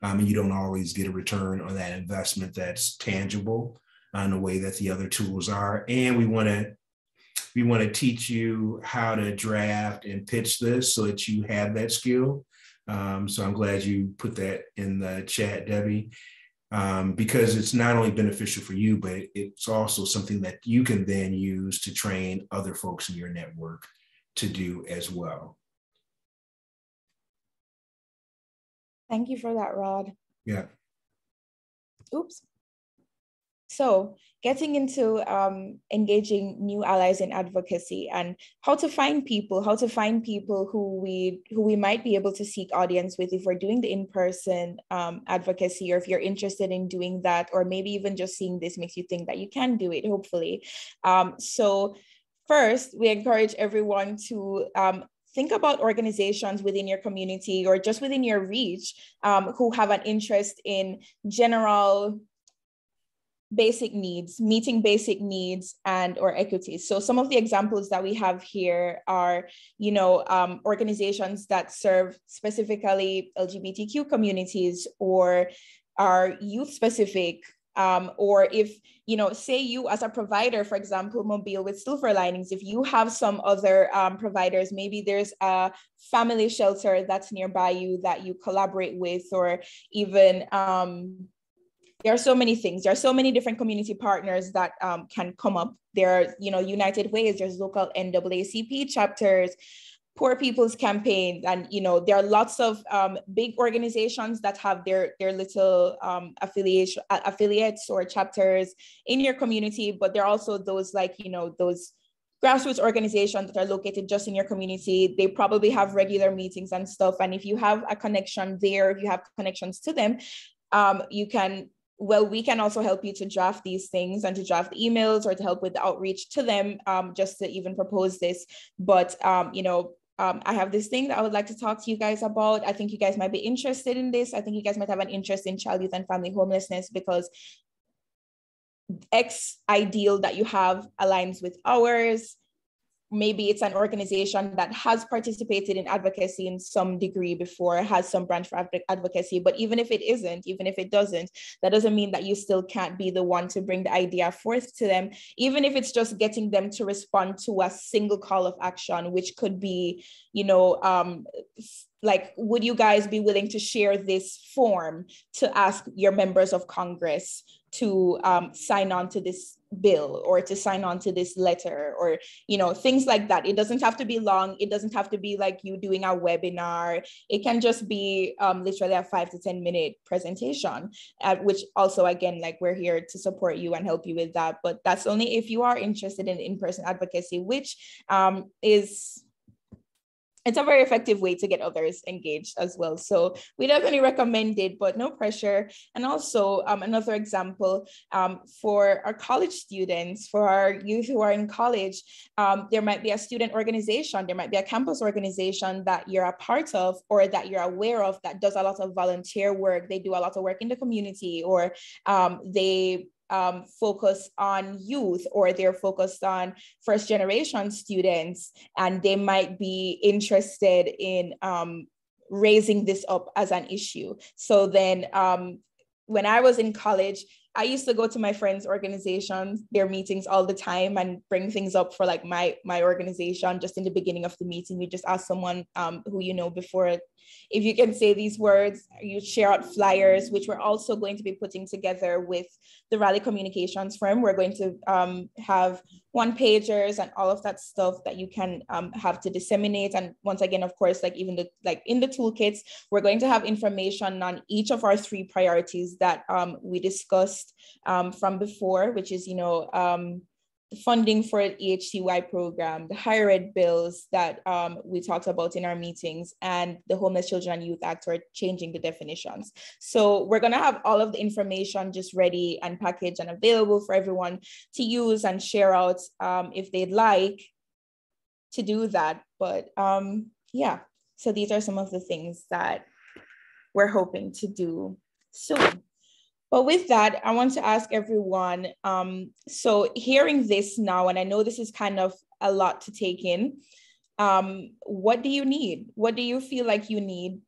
B: and you don't always get a return on that investment that's tangible in the way that the other tools are. And we want to teach you how to draft and pitch this so that you have that skill. So I'm glad you put that in the chat, Debbie, because it's not only beneficial for you, but it's also something that you can then use to train other folks in your network to do as well.
A: Thank you for that, Rod.
B: Yeah.
A: Oops. So getting into engaging new allies in advocacy, and how to find people who we might be able to seek audience with if we're doing the in-person advocacy, or if you're interested in doing that, or maybe even just seeing this makes you think that you can do it, hopefully. So first, we encourage everyone to think about organizations within your community or just within your reach who have an interest in general basic needs, meeting basic needs and or equities. So some of the examples that we have here are, organizations that serve specifically LGBTQ communities, or are youth specific, or if, say you as a provider, for example, Mobile with Silver Linings, if you have some other providers, maybe there's a family shelter that's nearby you that you collaborate with, or even, there are so many things. There are so many different community partners that can come up. There are, United Ways, there's local NAACP chapters, Poor People's Campaign, and, there are lots of big organizations that have their little affiliates or chapters in your community, but there are also those those grassroots organizations that are located just in your community. They probably have regular meetings and stuff. And if you have a connection there, if you have connections to them, we can also help you to draft these things and to draft emails, or to help with the outreach to them, just to even propose this. But, I have this thing that I would like to talk to you guys about. I think you guys might be interested in this. I think you guys might have an interest in child, youth, and family homelessness, because X ideal that you have aligns with ours. Maybe it's an organization that has participated in advocacy in some degree before, has some branch for advocacy, but even if it doesn't, that doesn't mean that you still can't be the one to bring the idea forth to them, even if it's just getting them to respond to a single call of action, which could be, like, would you guys be willing to share this form to ask your members of Congress to sign on to this bill, or to sign on to this letter, or, things like that. It doesn't have to be long. It doesn't have to be like you doing a webinar. It can just be literally a 5 to 10 minute presentation, which also, again, like, we're here to support you and help you with that. But that's only if you are interested in in-person advocacy, which is it's a very effective way to get others engaged as well. So we definitely recommend it, but no pressure. And also another example for our college students, for our youth who are in college, there might be a student organization, there might be a campus organization that you're a part of or that you're aware of that does a lot of volunteer work. They do a lot of work in the community, or they focus on youth, or they're focused on first generation students, and they might be interested in raising this up as an issue. So then when I was in college, I used to go to my friends' organizations, their meetings all the time, and bring things up for like my organization. Just in the beginning of the meeting, we just ask someone who you know before, if you can say these words. You share out flyers, which we're also going to be putting together with the Raleigh Communications firm. We're going to have one-pagers and all of that stuff that you can have to disseminate. And once again, of course, like even in the toolkits, we're going to have information on each of our 3 priorities that we discussed from before, which is, the funding for an EHCY program, the higher ed bills that we talked about in our meetings, and the Homeless Children and Youth Act, or changing the definitions. So we're gonna have all of the information just ready and packaged and available for everyone to use and share out if they'd like to do that. But yeah, so these are some of the things that we're hoping to do soon. But with that, I want to ask everyone, so hearing this now, and I know this is kind of a lot to take in, what do you need? What do you feel like you need?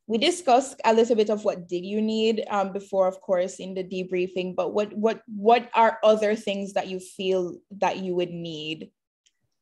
A: We discussed a little bit of what did you need before, of course, in the debriefing, but what are other things that you feel that you would need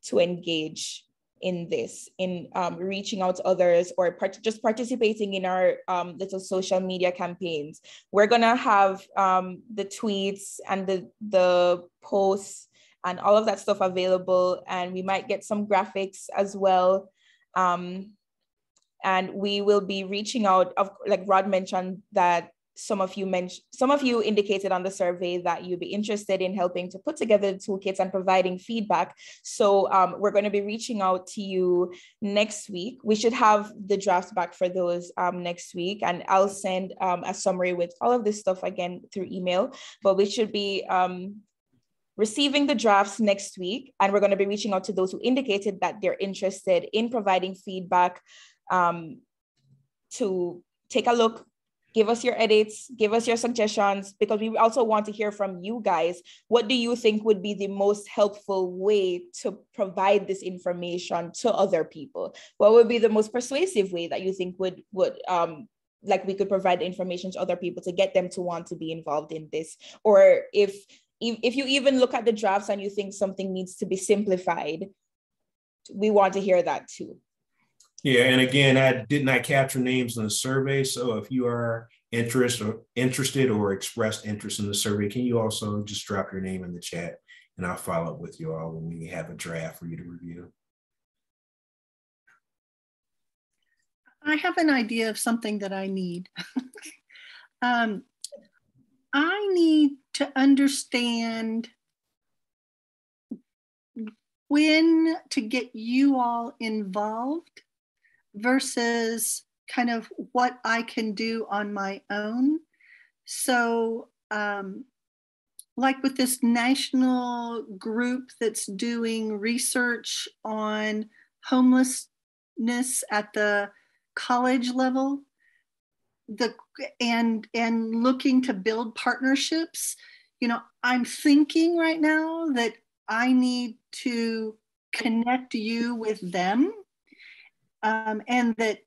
A: to engage in this, in reaching out to others, or just participating in our little social media campaigns? We're gonna have the tweets and the posts and all of that stuff available, and we might get some graphics as well. And we will be reaching out, like Rod mentioned, that some of you indicated on the survey that you'd be interested in helping to put together the toolkits and providing feedback. So we're going to be reaching out to you next week. We should have the drafts back for those next week, and I'll send a summary with all of this stuff again through email, but we should be receiving the drafts next week, and we're going to be reaching out to those who indicated that they're interested in providing feedback to take a look, give us your edits, give us your suggestions, because we also want to hear from you guys. What do you think would be the most helpful way to provide this information to other people? What would be the most persuasive way that you think would like we could provide information to other people to get them to want to be involved in this? Or if you even look at the drafts and you think something needs to be simplified, we want to hear that too.
B: Yeah, and again, I did not capture names in the survey. So if you are interested or expressed interest in the survey, can you also just drop your name in the chat, and I'll follow up with you all when we have a draft for you to review.
H: I have an idea of something that I need. I need to understand when to get you all involved versus kind of what I can do on my own. So like with this national group that's doing research on homelessness at the college level, and looking to build partnerships, I'm thinking right now that I need to connect you with them. And that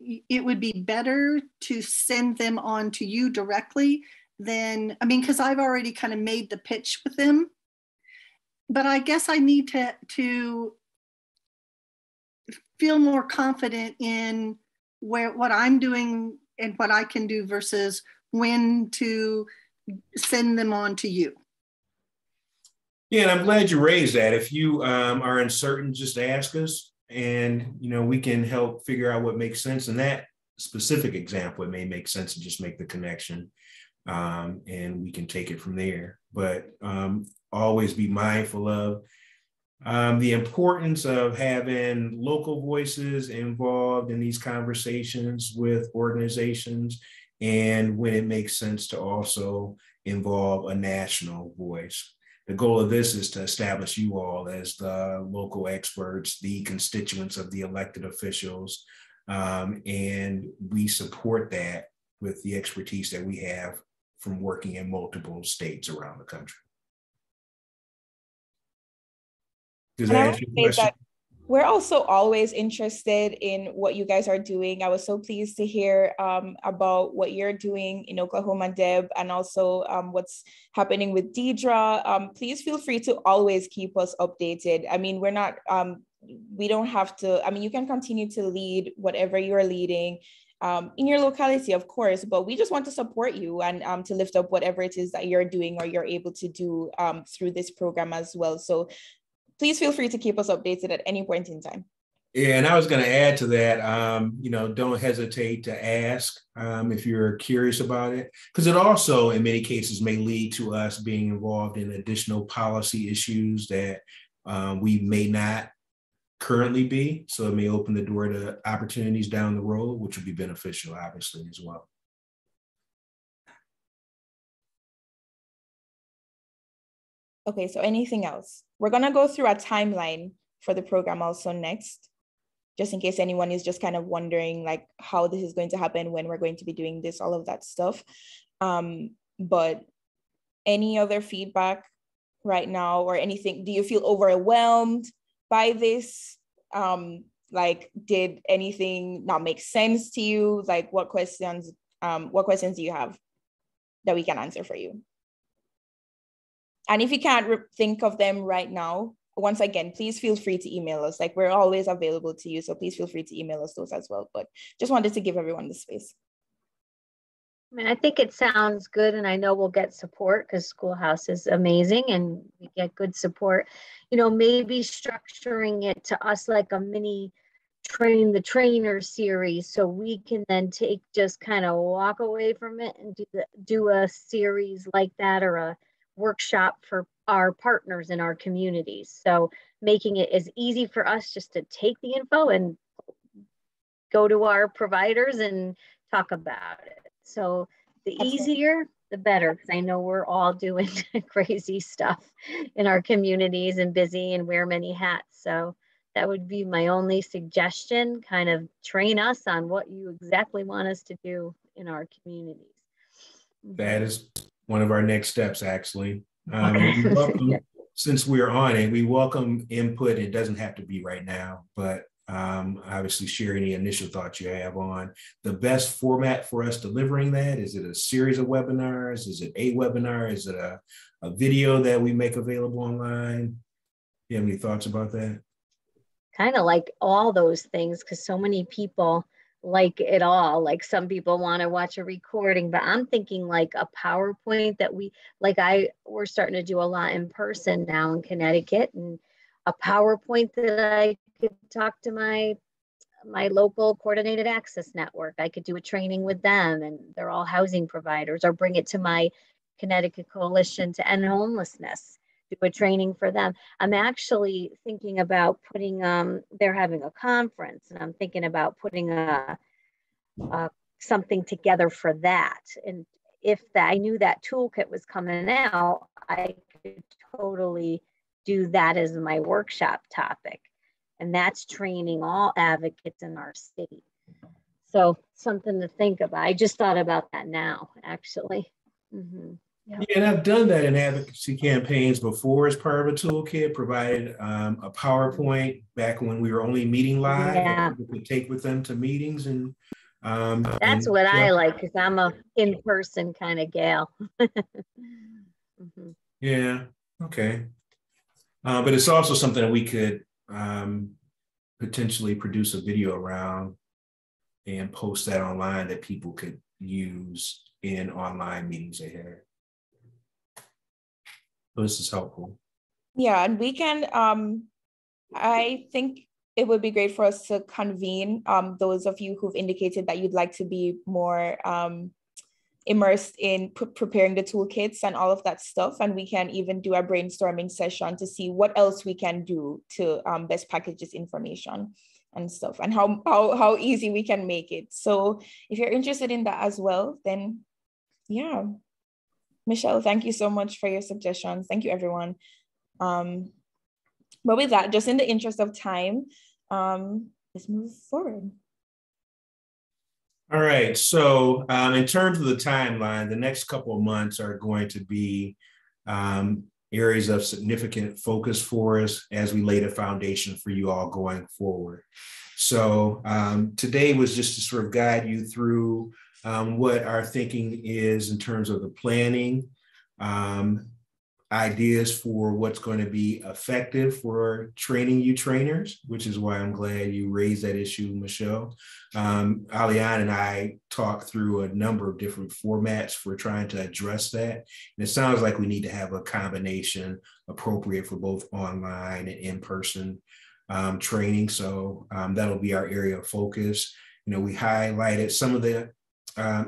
H: it would be better to send them on to you directly than, because I've already kind of made the pitch with them. But I guess I need to feel more confident in what I'm doing and what I can do versus when to send them on to you.
B: Yeah, and I'm glad you raised that. If you are uncertain, just ask us. And, we can help figure out what makes sense. In that specific example, it may make sense to just make the connection, and we can take it from there. But always be mindful of The importance of having local voices involved in these conversations with organizations, and when it makes sense to also involve a national voice. The goal of this is to establish you all as the local experts, the constituents of the elected officials, and we support that with the expertise that we have from working in multiple states around the country. Does that answer your question?
A: We're also always interested in what you guys are doing. I was so pleased to hear about what you're doing in Oklahoma, Deb, and also what's happening with Deidre. Please feel free to always keep us updated. I mean, we're not, we don't have to, I mean, you can continue to lead whatever you're leading in your locality, of course, but we just want to support you and to lift up whatever it is that you're doing or you're able to do through this program as well. So please feel free to keep us updated at any point in time.
B: Yeah, and I was going to add to that, you know, don't hesitate to ask if you're curious about it, because it also, in many cases, may lead to us being involved in additional policy issues that we may not currently be. So it may open the door to opportunities down the road, which would be beneficial, obviously, as well.
A: Okay, so anything else? We're gonna go through a timeline for the program also next, just in case anyone is just kind of wondering like how this is going to happen, when we're going to be doing this, all of that stuff. But any other feedback right now or anything? Do you feel overwhelmed by this? Like, did anything not make sense to you? Like, what questions do you have that we can answer for you? And if you can't think of them right now, once again, please feel free to email us. Like, we're always available to you. So please feel free to email us those as well. But just wanted to give everyone the space.
C: I mean, I think it sounds good, and I know we'll get support because Schoolhouse is amazing and we get good support. You know, maybe structuring it to us like a mini train the trainer series, so we can then just kind of walk away from it and do a series like that, or a workshop for our partners in our communities. So making it as easy for us just to take the info and go to our providers and talk about it. So the easier, the better, because I know we're all doing crazy stuff in our communities and busy and wear many hats. So that would be my only suggestion, kind of train us on what you exactly want us to do in our communities.
B: That is one of our next steps, actually.
C: Okay.
B: Since we're on it, we welcome input. It doesn't have to be right now, but obviously share any initial thoughts you have on the best format for us delivering that. Is it a series of webinars? Is it a webinar? Is it a video that we make available online? Do you have any thoughts about that?
C: Kind of like all those things, because so many people like it all. Like, some people want to watch a recording, but I'm thinking like a PowerPoint that we're starting to do a lot in person now in Connecticut, and a PowerPoint that I could talk to my local coordinated access network. I could do a training with them, and they're all housing providers, or bring it to my Connecticut Coalition to End Homelessness, do a training for them. I'm actually thinking about putting, they're having a conference, and I'm thinking about putting something together for that. And if I knew that toolkit was coming out, I could totally do that as my workshop topic. And that's training all advocates in our state. So something to think about. I just thought about that now, actually. Mm-hmm.
B: Yeah, and I've done that in advocacy campaigns before as part of a toolkit, provided a PowerPoint back when we were only meeting live.
C: Yeah.
B: That people could take with them to meetings. And
C: that's what I like, because I'm a in-person kind of gal. Mm-hmm.
B: Yeah, okay. But it's also something that we could potentially produce a video around and post that online that people could use in online meetings they had. So this is helpful.
A: Yeah, and we can, I think it would be great for us to convene those of you who've indicated that you'd like to be more immersed in preparing the toolkits and all of that stuff. And we can even do a brainstorming session to see what else we can do to best package this information and stuff, and how easy we can make it. So if you're interested in that as well, then yeah. Michelle, thank you so much for your suggestions. Thank you, everyone. But with that, just in the interest of time, let's move forward.
B: All right, so in terms of the timeline, the next couple of months are going to be areas of significant focus for us as we lay the foundation for you all going forward. So today was just to sort of guide you through what our thinking is in terms of the planning, ideas for what's going to be effective for training you trainers, which is why I'm glad you raised that issue, Michelle. Aliane and I talked through a number of different formats for trying to address that. And it sounds like we need to have a combination appropriate for both online and in-person training. So that'll be our area of focus. You know, we highlighted some of the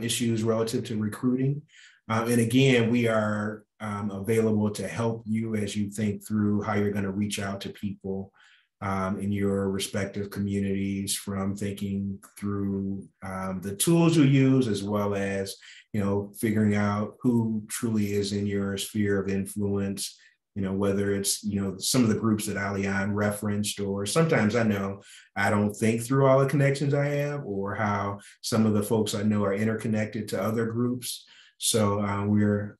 B: issues relative to recruiting. And again, we are available to help you as you think through how you're going to reach out to people in your respective communities, from thinking through the tools you use, as well as, you know, figuring out who truly is in your sphere of influence, you know, whether it's, you know, some of the groups that Aliane referenced, or sometimes I know I don't think through all the connections I have, or how some of the folks I know are interconnected to other groups. So we're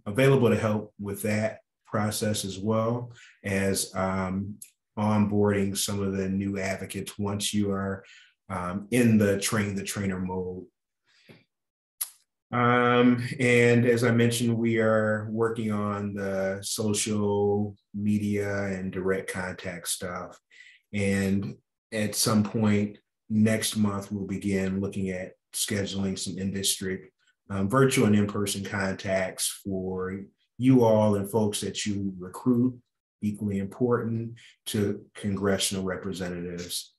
B: available to help with that process, as well as onboarding some of the new advocates once you are in the train the trainer mode. And as I mentioned, we are working on the social media and direct contact stuff. And at some point next month, we'll begin looking at scheduling some in-district virtual and in-person contacts for you all and folks that you recruit, equally important, to congressional representatives,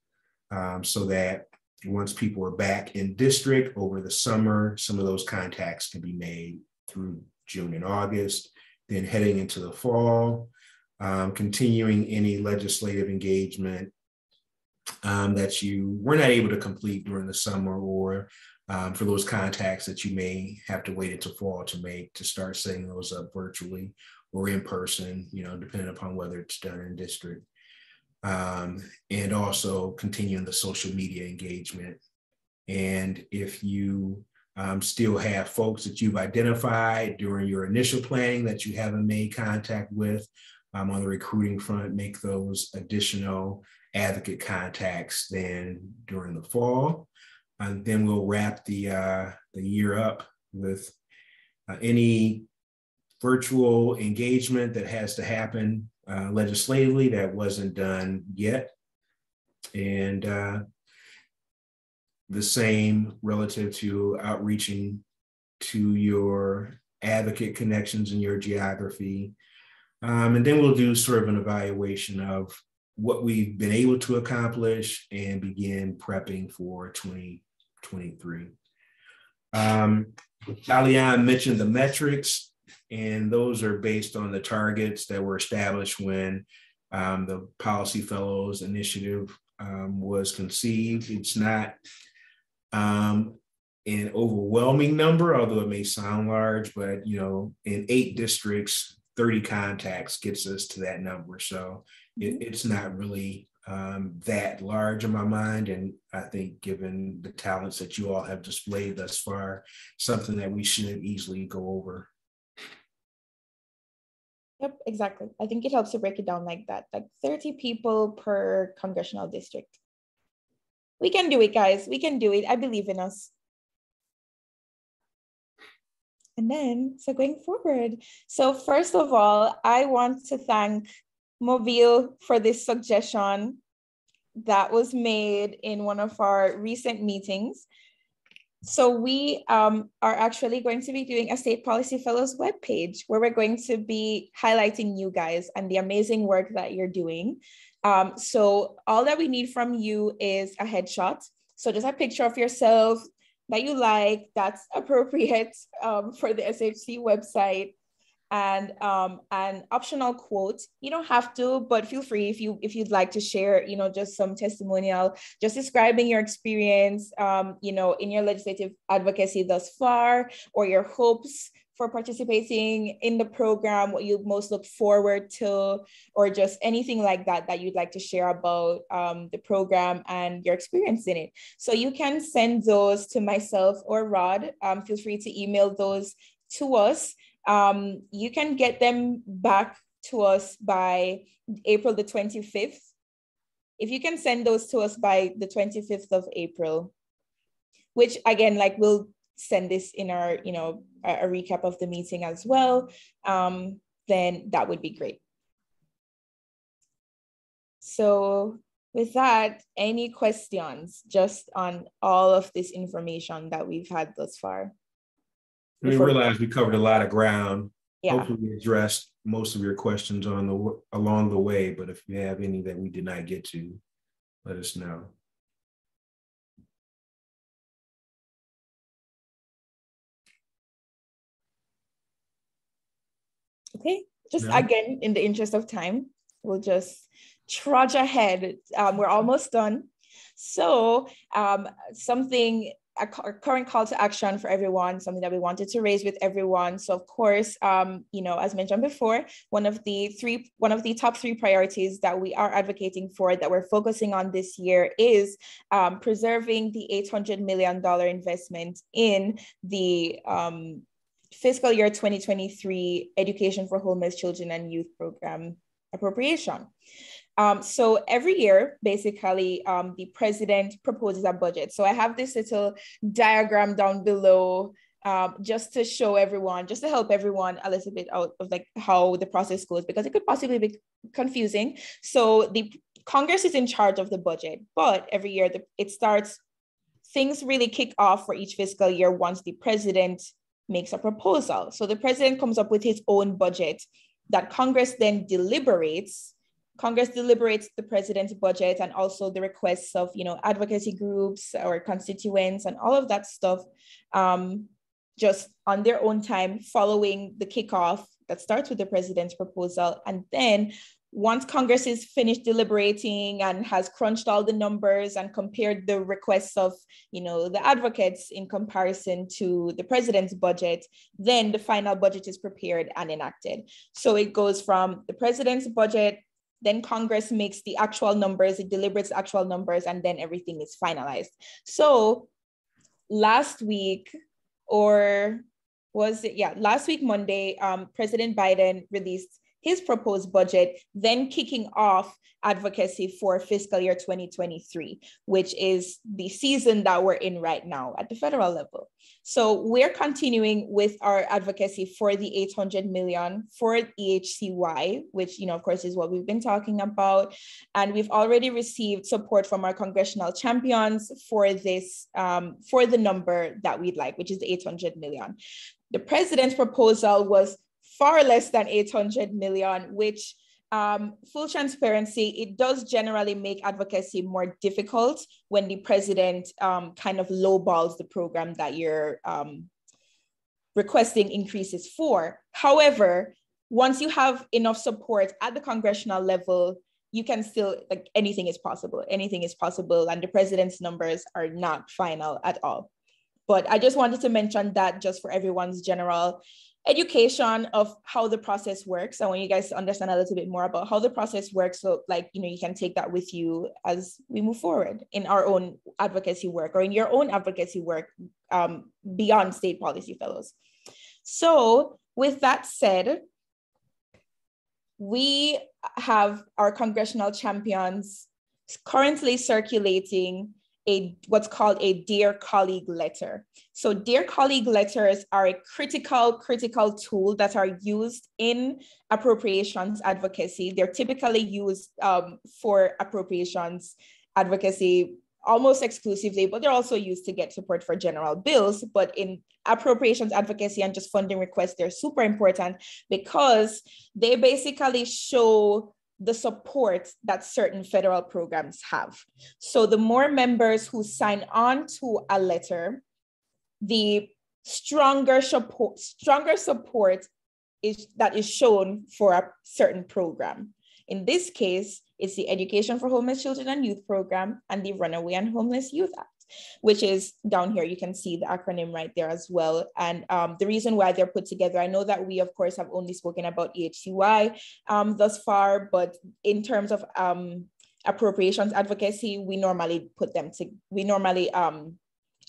B: so that once people are back in district over the summer, some of those contacts can be made through June and August. Then heading into the fall, continuing any legislative engagement that you were not able to complete during the summer, or for those contacts that you may have to wait until fall to make, to start setting those up virtually or in person, you know, depending upon whether it's done in district. And also continuing the social media engagement. And if you still have folks that you've identified during your initial planning that you haven't made contact with on the recruiting front, make those additional advocate contacts then during the fall. And then we'll wrap the year up with any virtual engagement that has to happen legislatively that wasn't done yet. And the same relative to outreaching to your advocate connections in your geography. And then we'll do sort of an evaluation of what we've been able to accomplish and begin prepping for 2023. Aliane mentioned the metrics, and those are based on the targets that were established when the Policy Fellows Initiative was conceived. It's not an overwhelming number, although it may sound large, but, you know, in 8 districts, 30 contacts gets us to that number. So it's not really that large in my mind. And I think given the talents that you all have displayed thus far, something that we should easily go over.
A: Yep, exactly. I think it helps to break it down like that, like 30 people per congressional district. We can do it, guys. We can do it. I believe in us. And then, so going forward. So first of all, I want to thank Mobile for this suggestion that was made in one of our recent meetings. So we are actually going to be doing a State Policy Fellows webpage where we're going to be highlighting you guys and the amazing work that you're doing. So all that we need from you is a headshot. So just a picture of yourself, that you like that's appropriate for the SHC website, and an optional quote. You don't have to, but feel free if you'd like to share, you know, just some testimonial, just describing your experience, you know, in your legislative advocacy thus far, or your hopes for participating in the program, what you most look forward to, or just anything like that that you'd like to share about the program and your experience in it. So you can send those to myself or Rod. Feel free to email those to us. You can get them back to us by April the 25th. If you can send those to us by the 25th of April, which again, like, we'll send this in our, you know, a recap of the meeting as well, then that would be great. So with that, any questions just on all of this information that we've had thus far?
B: We realized we covered a lot of ground.
A: Yeah.
B: Hopefully we addressed most of your questions along the way, but if you have any that we did not get to, let us know.
A: Okay, just again, in the interest of time, we'll just trudge ahead. We're almost done. So a current call to action for everyone, something that we wanted to raise with everyone. So of course, you know, as mentioned before, one of the top three priorities that we are advocating for, that we're focusing on this year, is preserving the $800 million investment in the fiscal year 2023 Education for Homeless Children and Youth Program appropriation. So every year, basically, the president proposes a budget. So I have this little diagram down below, just to show everyone, just to help everyone a little bit out of like how the process goes, because it could possibly be confusing. So the Congress is in charge of the budget, but every year things really kick off for each fiscal year once the president makes a proposal. So the president comes up with his own budget that Congress then deliberates. Congress deliberates the president's budget and also the requests of, you know, advocacy groups or constituents and all of that stuff, just on their own time, following the kickoff that starts with the president's proposal. And then once Congress is finished deliberating and has crunched all the numbers and compared the requests of, you know, the advocates in comparison to the president's budget, then the final budget is prepared and enacted. So it goes from the president's budget, then Congress makes the actual numbers, it deliberates the actual numbers, and then everything is finalized. So last week, last week, Monday, President Biden released his proposed budget, then kicking off advocacy for fiscal year 2023, which is the season that we're in right now at the federal level. So we're continuing with our advocacy for the 800 million for EHCY, which, you know, of course, is what we've been talking about. And we've already received support from our congressional champions for this, for the number that we'd like, which is the 800 million. The president's proposal was far less than 800 million, which, full transparency, it does generally make advocacy more difficult when the president kind of lowballs the program that you're requesting increases for. However, once you have enough support at the congressional level, you can still, like, anything is possible. Anything is possible, and the president's numbers are not final at all. But I just wanted to mention that just for everyone's general education of how the process works. I want you guys to understand a little bit more about how the process works. So, like, you know, you can take that with you as we move forward in our own advocacy work or in your own advocacy work beyond state policy fellows. So with that said, we have our congressional champions currently circulating what's called a Dear Colleague letter. So Dear Colleague letters are a critical tool that are used in appropriations advocacy. They're typically used for appropriations advocacy almost exclusively, but they're also used to get support for general bills. But in appropriations advocacy and just funding requests, they're super important because they basically show the support that certain federal programs have. So the more members who sign on to a letter, the stronger support that is shown for a certain program. In this case, it's the Education for Homeless Children and Youth program and the Runaway and Homeless Youth Act, which is down here. You can see the acronym right there as well. And the reason why they're put together, I know that we, of course, have only spoken about EHCY thus far, but in terms of appropriations advocacy, we normally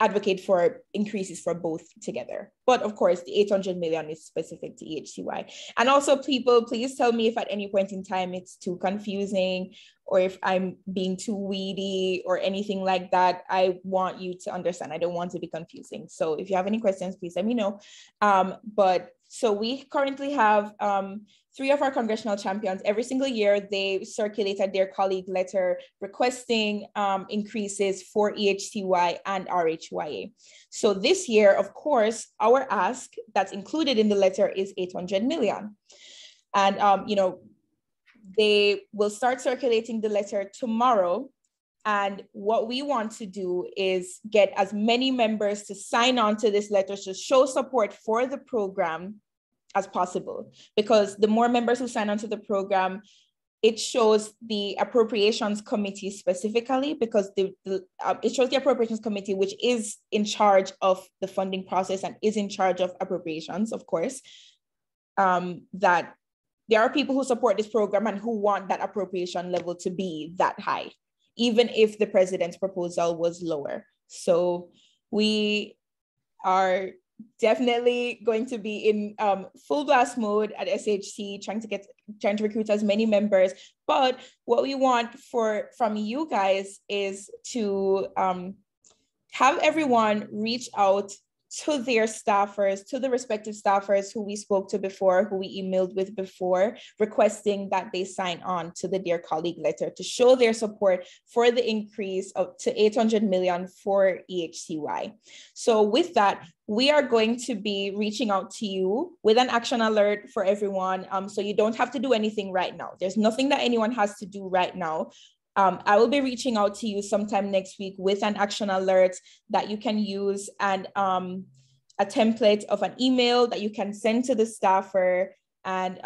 A: advocate for increases for both together. But of course, the 800 million is specific to EHCY. And also, people, please tell me if at any point in time it's too confusing or if I'm being too weedy or anything like that. I want you to understand. I don't want to be confusing. So if you have any questions, please let me know. So we currently have 3 of our congressional champions. Every single year, they circulate a Dear Colleague letter requesting increases for EHCY and RHYA. So this year, of course, our ask that's included in the letter is 800 million. And, they will start circulating the letter tomorrow. And what we want to do is get as many members to sign on to this letter to show support for the program as possible, because the more members who sign on to the program, it shows the appropriations committee specifically, because it shows the appropriations committee, which is in charge of the funding process and is in charge of appropriations, of course, that there are people who support this program and who want that appropriation level to be that high, even if the president's proposal was lower. So we are definitely going to be in full blast mode at SHC, trying to recruit as many members. But what we want from you guys is to have everyone reach out to their staffers, to the respective staffers who we spoke to before, who we emailed with before, requesting that they sign on to the Dear Colleague letter to show their support for the increase to 800 million for EHCY. So with that, we are going to be reaching out to you with an action alert for everyone. So you don't have to do anything right now. There's nothing that anyone has to do right now. I will be reaching out to you sometime next week with an action alert that you can use, and a template of an email that you can send to the staffer, and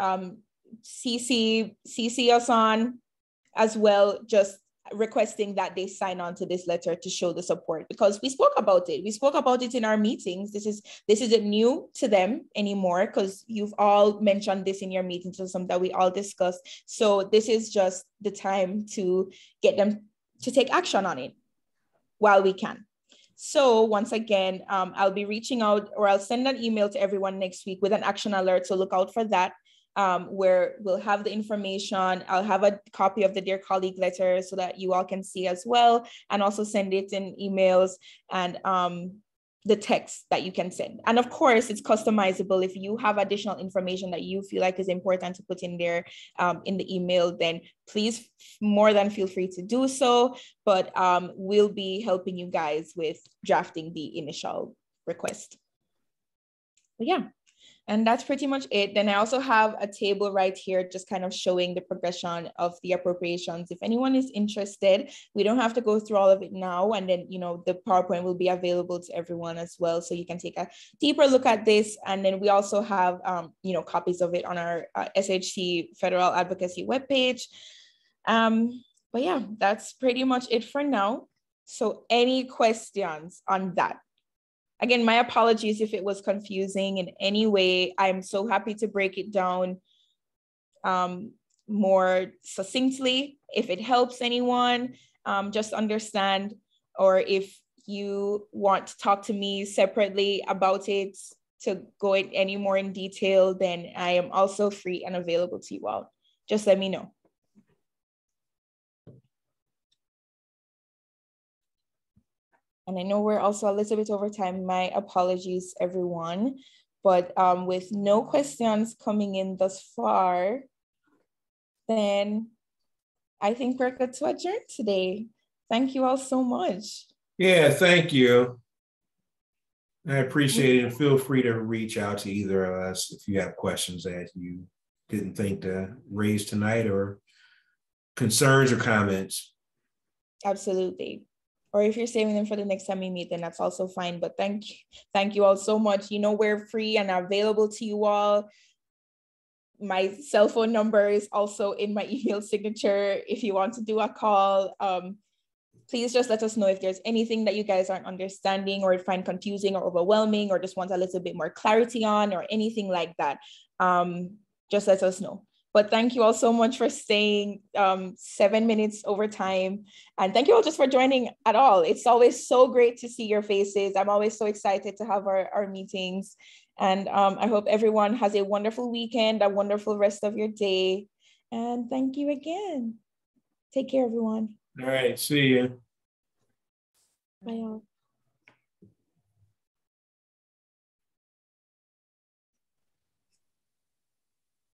A: CC us on as well, just requesting that they sign on to this letter to show the support, because we spoke about it. We spoke about it in our meetings. This isn't new to them anymore, because you've all mentioned this in your meetings, or something that we all discussed. So this is just the time to get them to take action on it while we can. So once again, I'll be reaching out, or I'll send an email to everyone next week with an action alert. So look out for that. Where we'll have the information. I'll have a copy of the Dear Colleague letter so that you all can see as well, and also send it in emails and the text that you can send. And of course, it's customizable. If you have additional information that you feel like is important to put in there in the email, then please more than feel free to do so. But we'll be helping you guys with drafting the initial request. But yeah. And that's pretty much it. Then I also have a table right here, just kind of showing the progression of the appropriations. If anyone is interested, we don't have to go through all of it now. And then, the PowerPoint will be available to everyone as well. So you can take a deeper look at this. And then we also have, copies of it on our SHC Federal Advocacy webpage. But yeah, that's pretty much it for now. So any questions on that? Again, my apologies if it was confusing in any way. I'm so happy to break it down more succinctly. If it helps anyone, just understand, or if you want to talk to me separately about it to go in any more in detail, then I am also free and available to you all. Just let me know. And I know we're also a little bit over time. My apologies, everyone. But with no questions coming in thus far, then I think we're good to adjourn today. Thank you all so much.
B: Yeah, thank you. I appreciate it. And feel free to reach out to either of us if you have questions that you didn't think to raise tonight, or concerns or comments.
A: Absolutely. or if you're saving them for the next time we meet, then that's also fine. But thank you all so much. You know, we're free and available to you all. My cell phone number is also in my email signature. If you want to do a call, please just let us know if there's anything that you guys aren't understanding or find confusing or overwhelming, or just want a little bit more clarity on, or anything like that. Just let us know. But thank you all so much for staying 7 minutes over time. And thank you all just for joining at all. It's always so great to see your faces. I'm always so excited to have our meetings. And I hope everyone has a wonderful weekend, a wonderful rest of your day. And thank you again. Take care, everyone.
B: All right, see you.
A: Bye, all.